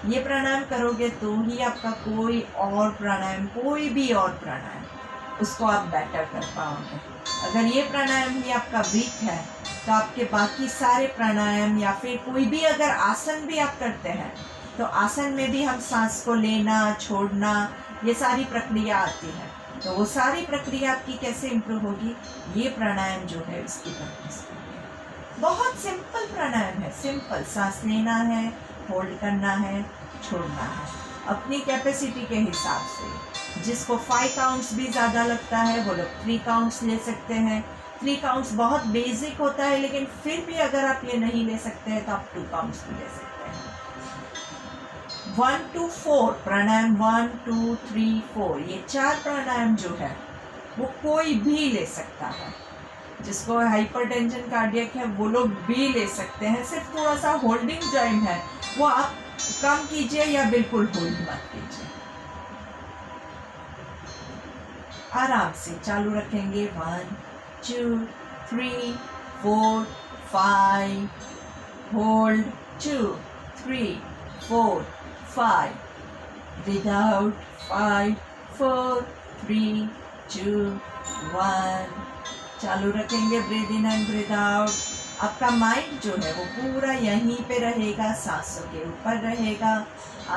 ये प्राणायाम करोगे तो ही आपका कोई और प्राणायाम, कोई भी और प्राणायाम, उसको आप बेटर कर पाओगे। अगर ये प्राणायाम ही आपका वीक है तो आपके बाकी सारे प्राणायाम या फिर कोई भी अगर आसन भी आप करते हैं तो आसन में भी हम सांस को लेना, छोड़ना, ये सारी प्रक्रिया आती है। तो वो सारी प्रक्रिया आपकी कैसे इम्प्रूव होगी, ये प्राणायाम जो है इसकी प्रैक्टिस करिए। बहुत सिंपल प्राणायाम है, सिंपल। सांस लेना है, होल्ड करना है, छोड़ना है अपनी कैपेसिटी के हिसाब से। जिसको 5 काउंट्स भी ज़्यादा लगता है वो लोग 3 काउंट्स ले सकते हैं। 3 काउंट्स बहुत बेसिक होता है, लेकिन फिर भी अगर आप ये नहीं ले सकते हैं तो आप 2 काउंट्स भी ले सकते हैं। 1 to 4 प्राणायाम, 1 2 3 4, ये 4 प्राणायाम जो है वो कोई भी ले सकता है। जिसको हाइपरटेंशन कार्डियक है वो लोग भी ले सकते हैं। सिर्फ थोड़ा सा होल्डिंग टाइम है वो आप कम कीजिए या बिल्कुल होल्ड मत कीजिए। आराम से चालू रखेंगे। 1 2 3 4 5 होल्ड, 2 3 4 5 breathe out, 5 4 3 2 1 चालू रखेंगे। Breathe in and breathe out. आपका माइंड जो है वो पूरा यहीं पे रहेगा, सांसों के ऊपर रहेगा।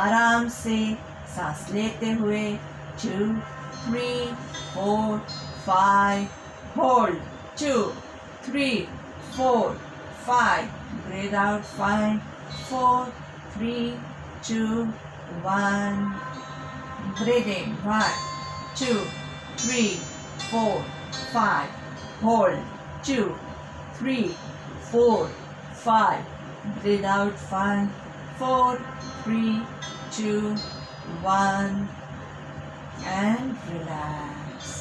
आराम से सांस लेते हुए 2 3 4 5 hold, 2 3 4 5 breathe out, 5 4 3 2 1 breathe in, 1 2 3 4 5 hold, 2 3 4 5 breathe out, 5 4 3 2 1 and relax।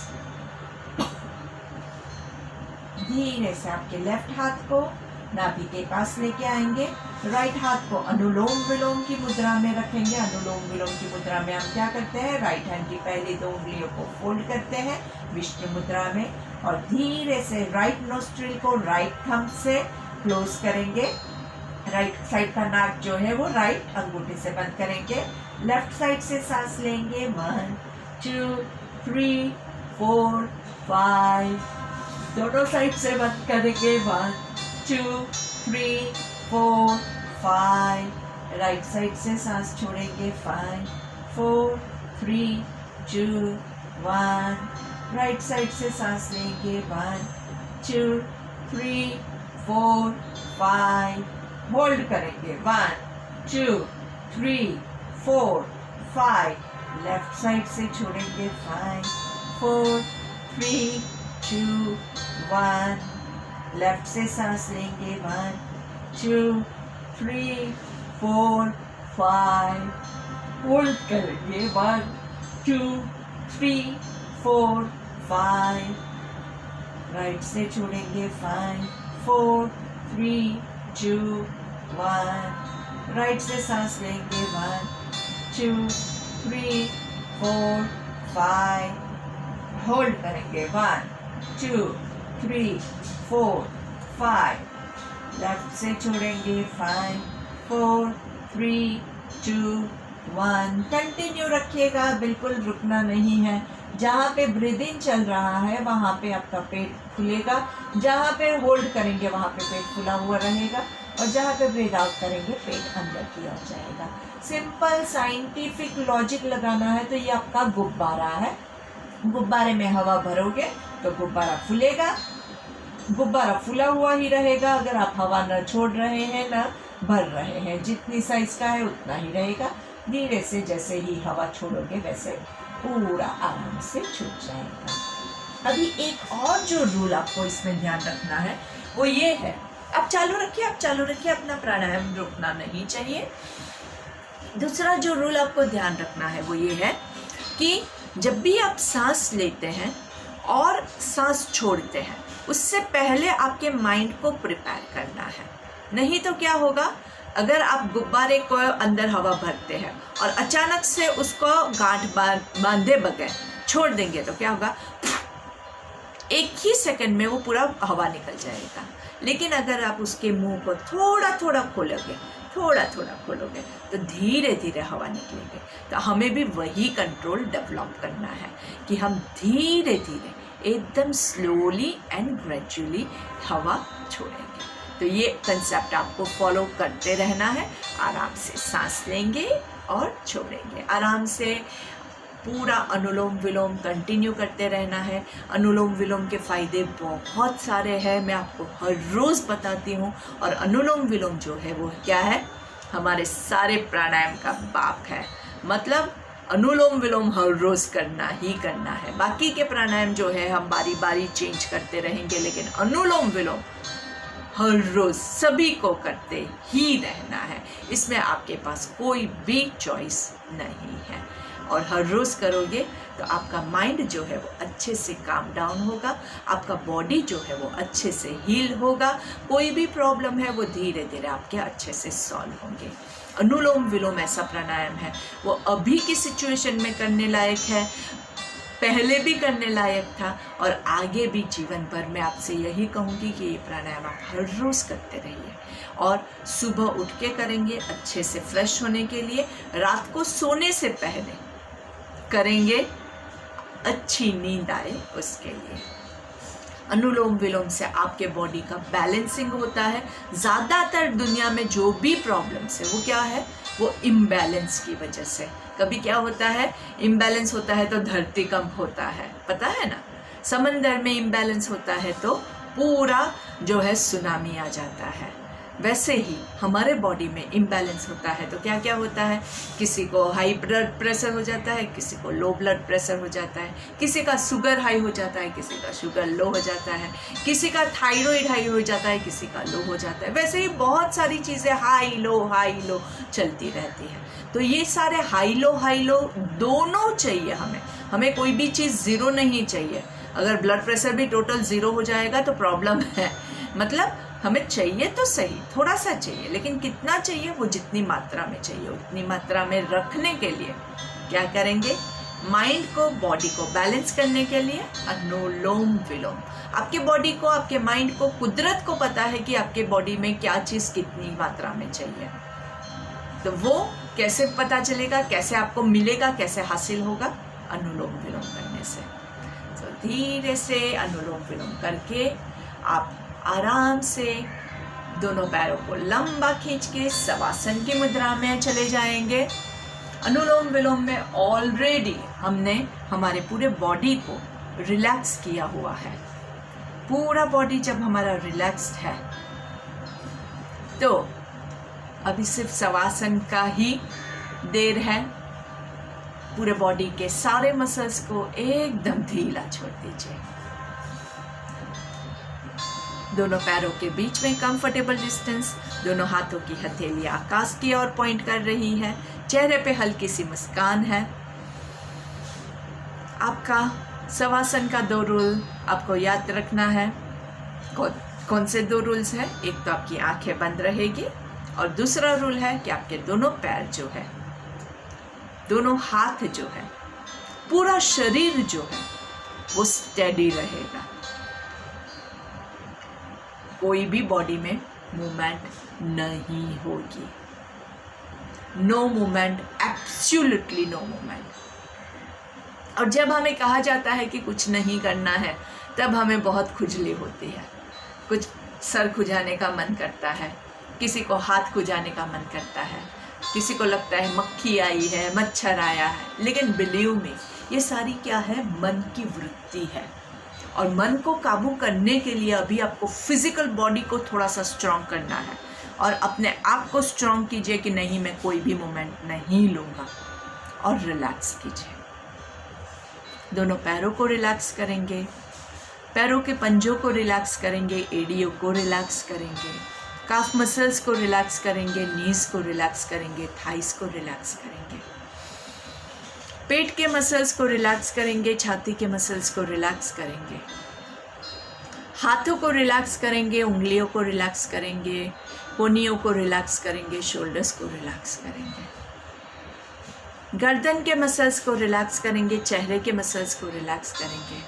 धीरे से आपके लेफ्ट हाथ को नाभि के पास लेके आएंगे। राइट हाथ को अनुलोम विलोम की मुद्रा में रखेंगे। अनुलोम विलोम की मुद्रा में हम क्या करते हैं, राइट हैंड की पहली 2 उंगलियों को फोल्ड करते हैं विष्णु मुद्रा में और धीरे से राइट नोस्ट्रिल को राइट थंब से क्लोज करेंगे। राइट साइड का नाक जो है वो राइट अंगूठे से बंद करेंगे। लेफ्ट साइड से सांस लेंगे। 1 2 3 4 5। दोनों साइड से बंद करेंगे। 1 2 3 4 5। राइट साइड से सांस छोड़ेंगे। 5 4 3 2 1। राइट साइड से सांस लेंगे। 1 2 3 4 5। होल्ड करेंगे। 1 2 3 4 5। लेफ्ट साइड से छोड़ेंगे। 5 4 3 2 1। लेफ्ट से सांस लेंगे। 1 2 3 4 5। होल्ड करेंगे। 1 2 3 4 5। राइट से छोड़ेंगे। 5 4 3 2 1। राइट से सांस लेंगे। 1 2 3 4 5। होल्ड करेंगे। 1 2 3 4 5। लेफ्ट से छोड़ेंगे। 5 4 3 2 1। कंटिन्यू रखिएगा, बिल्कुल रुकना नहीं है। जहाँ पे ब्रीदिंग चल रहा है वहाँ पे आपका पेट खुलेगा, जहाँ पे होल्ड करेंगे वहाँ पे पेट खुला हुआ रहेगा, और जहाँ पे ब्रीद आउट करेंगे पेट अंदर की ओर जाएगा। सिंपल साइंटिफिक लॉजिक लगाना है तो ये आपका गुब्बारा है। गुब्बारे में हवा भरोगे तो गुब्बारा फूलेगा, गुब्बारा फूला हुआ ही रहेगा। अगर आप हवा न छोड़ रहे हैं न भर रहे हैं, जितनी साइज का है उतना ही रहेगा। धीरे से जैसे ही हवा छोड़ोगे वैसे पूरा आराम से छूट जाएगा। अभी एक और जो रूल आपको इसमें ध्यान रखना है वो ये है, आप चालू रखिए, अपना प्राणायाम रुकना नहीं चाहिए। दूसरा जो रूल आपको ध्यान रखना है वो ये है कि जब भी आप सांस लेते हैं और सांस छोड़ते हैं उससे पहले आपके माइंड को प्रिपेयर करना है। नहीं तो क्या होगा, अगर आप गुब्बारे को अंदर हवा भरते हैं और अचानक से उसको गांठ बांधे बगैर छोड़ देंगे तो क्या होगा, एक ही सेकंड में वो पूरा हवा निकल जाएगा। लेकिन अगर आप उसके मुंह को थोड़ा थोड़ा खोलोगे तो धीरे धीरे हवा निकलेगी। तो हमें भी वही कंट्रोल डेवलप करना है कि हम धीरे धीरे एकदम स्लोली एंड ग्रेजुअली हवा छोड़ेंगे। तो ये कंसेप्ट आपको फॉलो करते रहना है। आराम से सांस लेंगे और छोड़ेंगे, आराम से पूरा अनुलोम विलोम कंटिन्यू करते रहना है। अनुलोम विलोम के फ़ायदे बहुत सारे हैं, मैं आपको हर रोज़ बताती हूँ। और अनुलोम विलोम जो है वो क्या है, हमारे सारे प्राणायाम का बाप है। मतलब अनुलोम विलोम हर रोज़ करना ही करना है। बाकी के प्राणायाम जो है हम बारी बारी चेंज करते रहेंगे, लेकिन अनुलोम विलोम हर रोज़ सभी को करते ही रहना है। इसमें आपके पास कोई भी चॉइस नहीं है। और हर रोज़ करोगे तो आपका माइंड जो है वो अच्छे से काम डाउन होगा, आपका बॉडी जो है वो अच्छे से हील होगा, कोई भी प्रॉब्लम है वो धीरे धीरे आपके अच्छे से सॉल्व होंगे। अनुलोम विलोम ऐसा प्राणायाम है वो अभी की सिचुएशन में करने लायक है, पहले भी करने लायक था, और आगे भी जीवन भर मैं आपसे यही कहूँगी कि ये प्राणायाम आप हर रोज़ करते रहिए। और सुबह उठ के करेंगे अच्छे से फ्रेश होने के लिए, रात को सोने से पहले करेंगे अच्छी नींद आए उसके लिए। अनुलोम विलोम से आपके बॉडी का बैलेंसिंग होता है। ज़्यादातर दुनिया में जो भी प्रॉब्लम्स है वो क्या है, वो इम्बैलेंस की वजह से। कभी क्या होता है, इम्बैलेंस होता है तो धरती कंप होता है, पता है ना। समंदर में इम्बैलेंस होता है तो पूरा जो है सुनामी आ जाता है। वैसे ही हमारे बॉडी में इम्बैलेंस होता है तो क्या क्या होता है, किसी को हाई ब्लड प्रेशर हो जाता है, किसी को लो ब्लड प्रेशर हो जाता है, किसी का शुगर हाई हो जाता है, किसी का शुगर लो हो जाता है, किसी का थायराइड हाई हो जाता है, किसी का लो हो जाता है। वैसे ही बहुत सारी चीज़ें हाई लो चलती रहती है। तो ये सारे हाई लो दोनों चाहिए हमें कोई भी चीज़ ज़ीरो नहीं चाहिए। अगर ब्लड प्रेशर भी टोटल ज़ीरो हो जाएगा तो प्रॉब्लम है। मतलब हमें चाहिए तो सही, थोड़ा सा चाहिए, लेकिन कितना चाहिए, वो जितनी मात्रा में चाहिए उतनी मात्रा में रखने के लिए क्या करेंगे, माइंड को, बॉडी को बैलेंस करने के लिए अनुलोम विलोम। आपके बॉडी को, आपके माइंड को, कुदरत को पता है कि आपके बॉडी में क्या चीज़ कितनी मात्रा में चाहिए, तो वो कैसे पता चलेगा, कैसे आपको मिलेगा, कैसे हासिल होगा? अनुलोम विलोम करने से। तो धीरे से अनुलोम विलोम करके आप आराम से दोनों पैरों को लंबा खींच के शवासन की मुद्रा में चले जाएंगे। अनुलोम विलोम में ऑलरेडी हमने हमारे पूरे बॉडी को रिलैक्स किया हुआ है। पूरा बॉडी जब हमारा रिलैक्स्ड है तो अभी सिर्फ शवासन का ही देर है। पूरे बॉडी के सारे मसल्स को एकदम ढीला छोड़ दीजिए। दोनों पैरों के बीच में कंफर्टेबल डिस्टेंस, दोनों हाथों की हथेली आकाश की ओर पॉइंट कर रही है, चेहरे पे हल्की सी मुस्कान है। आपका शवासन का 2 रूल आपको याद रखना है। कौन से 2 रूल्स है? एक तो आपकी आंखें बंद रहेगी और दूसरा रूल है कि आपके दोनों पैर जो है, दोनों हाथ जो है, पूरा शरीर जो है वो स्टेडी रहेगा। कोई भी बॉडी में मूवमेंट नहीं होगी। No movement, absolutely no movement. और जब हमें कहा जाता है कि कुछ नहीं करना है, तब हमें बहुत खुजली होती है। कुछ सर खुजाने का मन करता है, किसी को हाथ खुजाने का मन करता है, किसी को लगता है मक्खी आई है, मच्छर आया है। लेकिन बिलीव मी, ये सारी क्या है? मन की वृत्ति है। और मन को काबू करने के लिए अभी आपको फिजिकल बॉडी को थोड़ा सा स्ट्रॉन्ग करना है और अपने आप को स्ट्रॉन्ग कीजिए कि नहीं, मैं कोई भी मोमेंट नहीं लूँगा, और रिलैक्स कीजिए। दोनों पैरों को रिलैक्स करेंगे, पैरों के पंजों को रिलैक्स करेंगे, एडियों को रिलैक्स करेंगे, काफ मसल्स को रिलैक्स करेंगे, नीज को रिलैक्स करेंगे, थाइस को रिलैक्स करेंगे, पेट के मसल्स को रिलैक्स करेंगे, छाती के मसल्स को रिलैक्स करेंगे, हाथों को रिलैक्स करेंगे, उंगलियों को रिलैक्स करेंगे, कोहनियों को रिलैक्स करेंगे, शोल्डर्स को रिलैक्स करेंगे, गर्दन के मसल्स को रिलैक्स करेंगे, चेहरे के मसल्स को रिलैक्स करेंगे।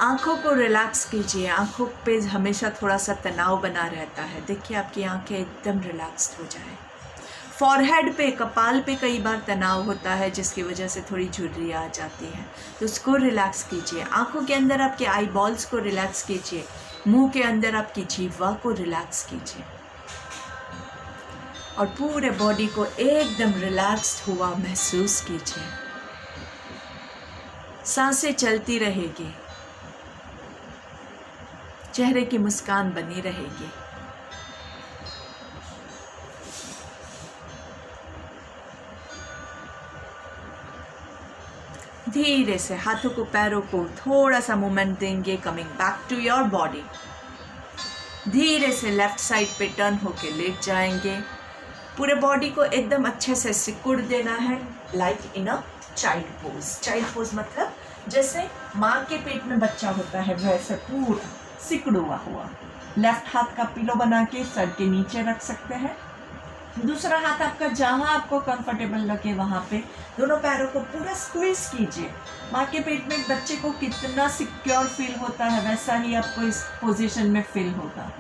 आँखों को रिलैक्स कीजिए। आँखों पे हमेशा थोड़ा सा तनाव बना रहता है। देखिए आपकी आँखें एकदम रिलैक्स्ड हो जाए। फॉरहेड पे, कपाल पे कई बार तनाव होता है जिसकी वजह से थोड़ी झुर्रियाँ आ जाती हैं, तो उसको रिलैक्स कीजिए। आँखों के अंदर आपके आई बॉल्स को रिलैक्स कीजिए। मुंह के अंदर आपकी जीवा को रिलैक्स कीजिए और पूरे बॉडी को एकदम रिलैक्स्ड हुआ महसूस कीजिए। सांसें चलती रहेगी, चेहरे की मुस्कान बनी रहेगी। धीरे से हाथों को, पैरों को थोड़ा सा मूवमेंट देंगे, coming back to your body. धीरे से लेफ्ट साइड पे टर्न होके लेट जाएंगे। पूरे बॉडी को एकदम अच्छे से सिकुड़ देना है, like in a child pose. Child pose मतलब जैसे माँ के पेट में बच्चा होता है, वैसे पूरा सिकुड़ा हुआ। लेफ्ट हाथ का पिलो बना के सर के नीचे रख सकते हैं। दूसरा हाथ आपका जहाँ आपको कंफर्टेबल लगे वहाँ पे दोनों पैरों को पूरा स्क्वीज कीजिए। माँ के पेट में एक बच्चे को कितना सिक्योर फील होता है, वैसा ही आपको इस पोजीशन में फील होगा।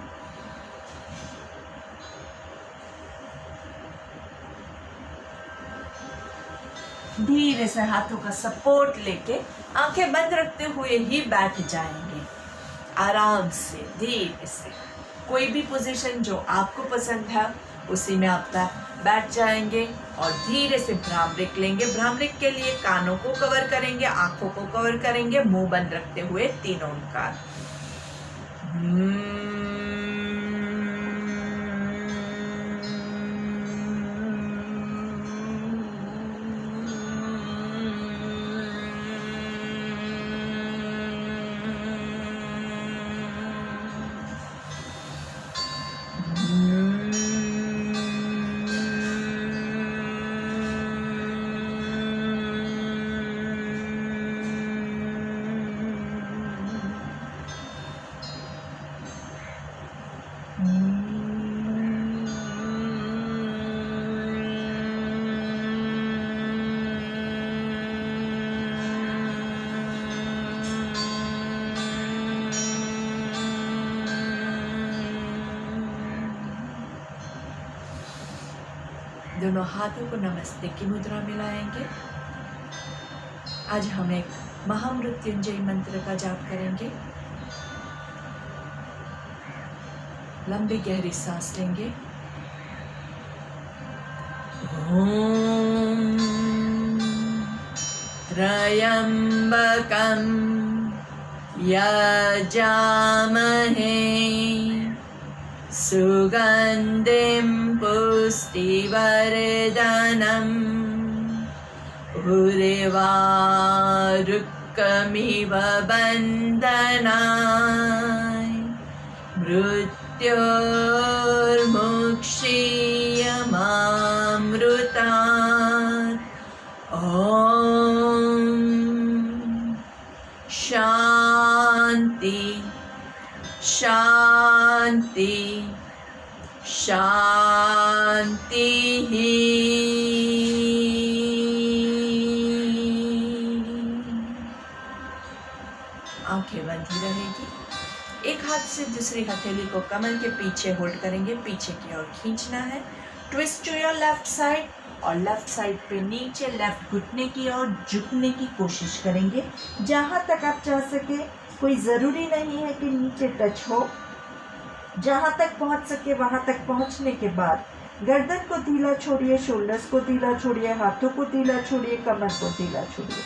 धीरे से हाथों का सपोर्ट लेके आंखें बंद रखते हुए ही बैठ जाएंगे। आराम से, धीरे से, कोई भी पोजीशन जो आपको पसंद है उसी में आप बैठ जाएंगे और धीरे से भ्रामरिक लेंगे। भ्रामरिक के लिए कानों को कवर करेंगे, आंखों को कवर करेंगे, मुंह बंद रखते हुए 3 ओंकार। दोनों हाथों को नमस्ते की मुद्रा में लाएंगे। आज हम एक महामृत्युंजय मंत्र का जाप करेंगे। लंबी गहरी सांस लेंगे। ओम त्र्यंबकं यजामहे सुगंधिं पुष्टिवर्धनम् उर्वारुकमिव बन्धनाय मृत्योर्मुक्षीयमामृतात्। ॐ शान्ति शान्ति शान्तिः। आंखें बंद ही रहेगी। एक हाथ से दूसरी हथेली को कमर के पीछे होल्ड करेंगे, पीछे की ओर खींचना है। Twist to your left side और लेफ्ट साइड पे नीचे लेफ्ट घुटने की ओर झुकने की कोशिश करेंगे जहाँ तक आप चाह सके। कोई ज़रूरी नहीं है कि नीचे टच हो, जहाँ तक पहुँच सके वहाँ तक पहुँचने के बाद गर्दन को ढीला छोड़िए, शोल्डर्स को ढीला छोड़िए, हाथों को ढीला छोड़िए, कमर को ढीला छोड़िए।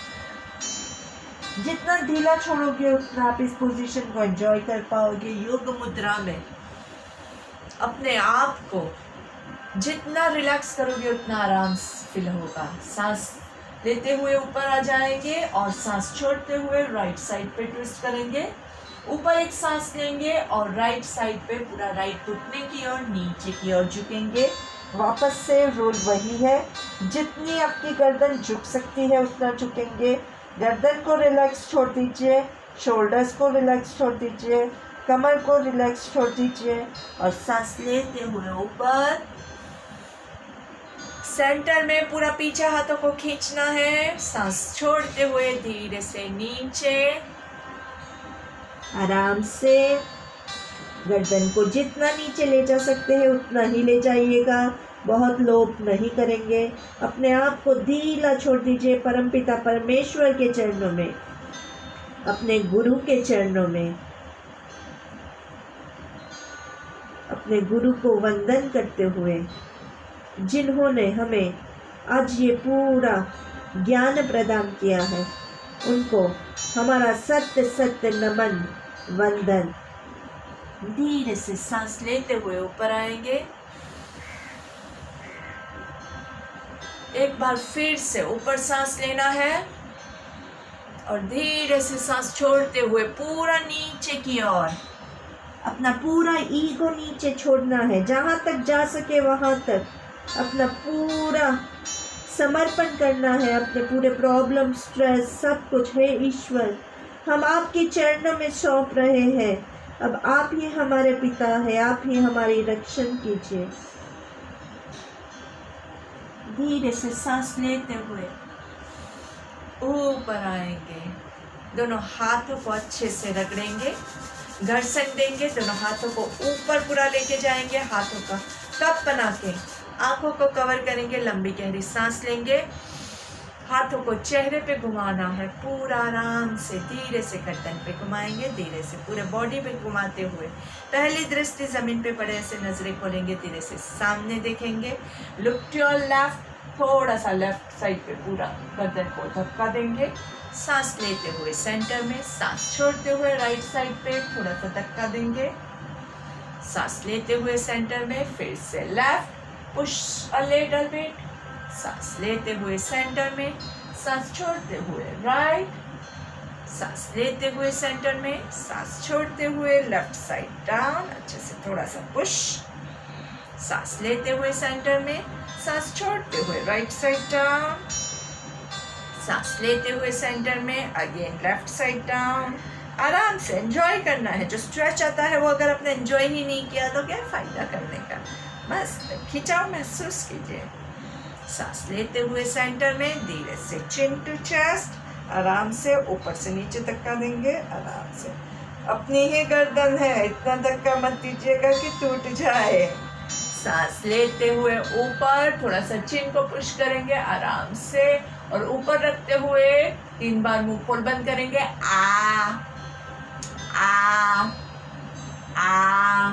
जितना ढीला छोड़ोगे उतना आप इस पोजीशन को एंजॉय कर पाओगे। योग मुद्रा में अपने आप को जितना रिलैक्स करोगे उतना आराम फील होगा। सांस लेते हुए ऊपर आ जाएंगे और सांस छोड़ते हुए राइट साइड पे ट्विस्ट करेंगे। ऊपर एक सांस लेंगे और राइट साइड पे पूरा राइट घुटने की ओर नीचे की ओर झुकेंगे। वापस से रोल वही है, जितनी आपकी गर्दन झुक सकती है उतना झुकेंगे। गर्दन को रिलैक्स छोड़ दीजिए, शोल्डर्स को रिलैक्स छोड़ दीजिए, कमर को रिलैक्स छोड़ दीजिए और सांस लेते हुए ऊपर सेंटर में पूरा पीछे हाथों को खींचना है। सांस छोड़ते हुए धीरे से नीचे, आराम से गर्दन को जितना नीचे ले जा सकते हैं उतना ही ले जाइएगा। बहुत लोभ नहीं करेंगे। अपने आप को ढीला छोड़ दीजिए परमपिता परमेश्वर के चरणों में, अपने गुरु के चरणों में। अपने गुरु को वंदन करते हुए, जिन्होंने हमें आज ये पूरा ज्ञान प्रदान किया है, उनको हमारा सत्य सत्य नमन वंदन। धीरे से सांस लेते हुए ऊपर आएंगे। एक बार फिर से ऊपर सांस लेना है और धीरे से सांस छोड़ते हुए पूरा नीचे की ओर अपना पूरा ईगो नीचे छोड़ना है। जहाँ तक जा सके वहाँ तक अपना पूरा समर्पण करना है। अपने पूरे प्रॉब्लम, स्ट्रेस, सब कुछ है ईश्वर हम आपके चरणों में सौंप रहे हैं। अब आप ही हमारे पिता हैं, आप ही हमारी रक्षण कीजिए। धीरे से सांस लेते हुए ऊपर आएंगे। दोनों हाथों को अच्छे से रगड़ेंगे, घर्षण देंगे। दोनों हाथों को ऊपर पूरा लेके जाएंगे। हाथों का कप बना के आंखों को कवर करेंगे। लंबी गहरी सांस लेंगे। हाथों को चेहरे पे घुमाना है। पूरा आराम से धीरे से गर्दन पे घुमाएंगे। धीरे से पूरे बॉडी पे घुमाते हुए पहली दृष्टि जमीन पे पड़े ऐसे नजरें खोलेंगे। धीरे से सामने देखेंगे। Look to your left. थोड़ा सा लेफ्ट साइड पे पूरा गर्दन को धक्का देंगे। सांस लेते हुए सेंटर में, सांस छोड़ते हुए राइट साइड पे थोड़ा सा धक्का देंगे। सांस लेते हुए सेंटर में, फिर से left, push a little bit. सांस लेते हुए सेंटर में, सांस छोड़ते हुए राइट, सांस लेते हुए सेंटर में, सांस छोड़ते हुए लेफ्ट साइड डाउन। अच्छे से थोड़ा सा पुश। सांस लेते हुए सेंटर में, सांस छोड़ते हुए राइट साइड डाउन। सांस लेते हुए सेंटर में, अगेन लेफ्ट साइड डाउन। आराम से एंजॉय करना है। जो स्ट्रेच आता है वो अगर आपने एंजॉय ही नहीं किया तो क्या फ़ायदा करने का। बस खिंचाव महसूस कीजिए। सांस लेते हुए सेंटर में, धीरे से चिन टू चेस्ट, आराम से ऊपर से नीचे धक्का देंगे। आराम से, अपनी ही गर्दन है, इतना धक्का मत दीजिएगा कि टूट जाए। सांस लेते हुए ऊपर, थोड़ा सा चिन को पुश करेंगे आराम से, और ऊपर रखते हुए 3 बार मुंह खोल बंद करेंगे। आ आ आ,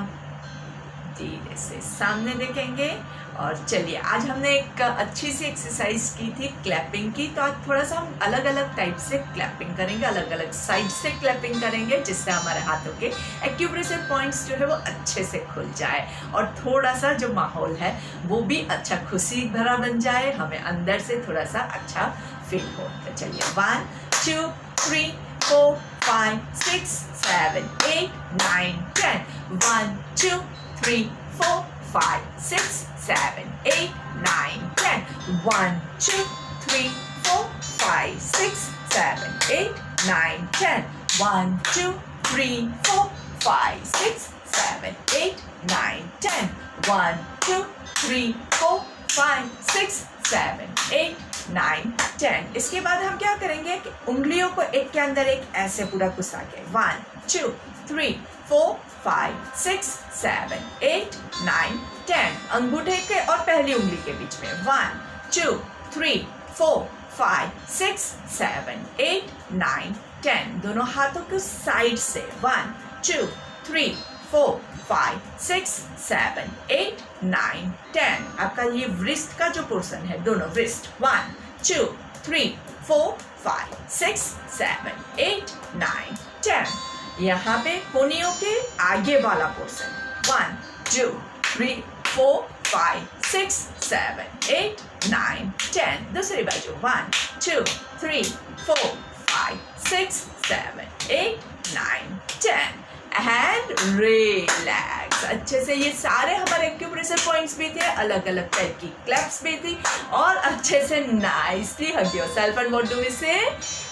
धीरे से सामने देखेंगे। और चलिए, आज हमने एक अच्छी सी एक्सरसाइज की थी क्लैपिंग की, तो आज थोड़ा सा हम अलग अलग टाइप से क्लैपिंग करेंगे, अलग अलग साइड से क्लैपिंग करेंगे, जिससे हमारे हाथों के एक्यूप्रेशर पॉइंट्स जो है वो अच्छे से खुल जाए, और थोड़ा सा जो माहौल है वो भी अच्छा खुशी भरा बन जाए, हमें अंदर से थोड़ा सा अच्छा फील हो। तो चलिए, 1 2 3 4 5 6 7 8 9 10 1 2 3 4 5 6 7 8 9 10 1 2 3 4 5 6 7 8 9 10 1 2 3 4 5 6 7 8 9 10 1 2 3 4 5 6 7 8 9 10। इसके बाद हम क्या करेंगे कि उंगलियों को एक के अंदर एक ऐसे पूरा घुसा के 1 2 3 4 5 6 7 8 9 10, अंगूठे के और पहली उंगली के बीच में 1 2 3 4 5 6 7 8 9 10, दोनों हाथों के साइड से 1 2 3 4 5 6 7 8 9 10। आपका ये wrist का जो पोर्शन है, दोनों wrist 1 2 3 4 5 6 7 8 9 10। यहाँ पे कोनियों के आगे वाला पोर्शन 1 2 3 4 5 6 7 8 9 10। दूसरी बाजू 1 2 3 4 5 6 7 8 9 10 एंड रिलैक्स। अच्छे से ये सारे हमारे एक्यूप्रेशर पॉइंट्स भी थे, अलग अलग टाइप की क्लैप्स भी थी, और अच्छे से nicely hug yourself and what do we say,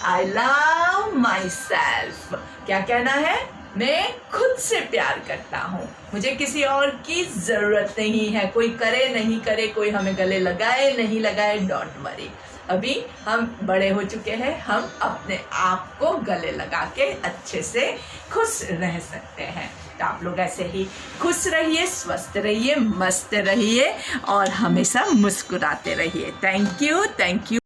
I love my self. क्या कहना है? मैं खुद से प्यार करता हूँ, मुझे किसी और की ज़रूरत नहीं है, कोई करे नहीं करे, कोई हमें गले लगाए नहीं लगाए, डोंट वरी। अभी हम बड़े हो चुके हैं, हम अपने आप को गले लगा के अच्छे से खुश रह सकते हैं। तो आप लोग ऐसे ही खुश रहिए, स्वस्थ रहिए, मस्त रहिए और हमेशा मुस्कुराते रहिए। Thank you.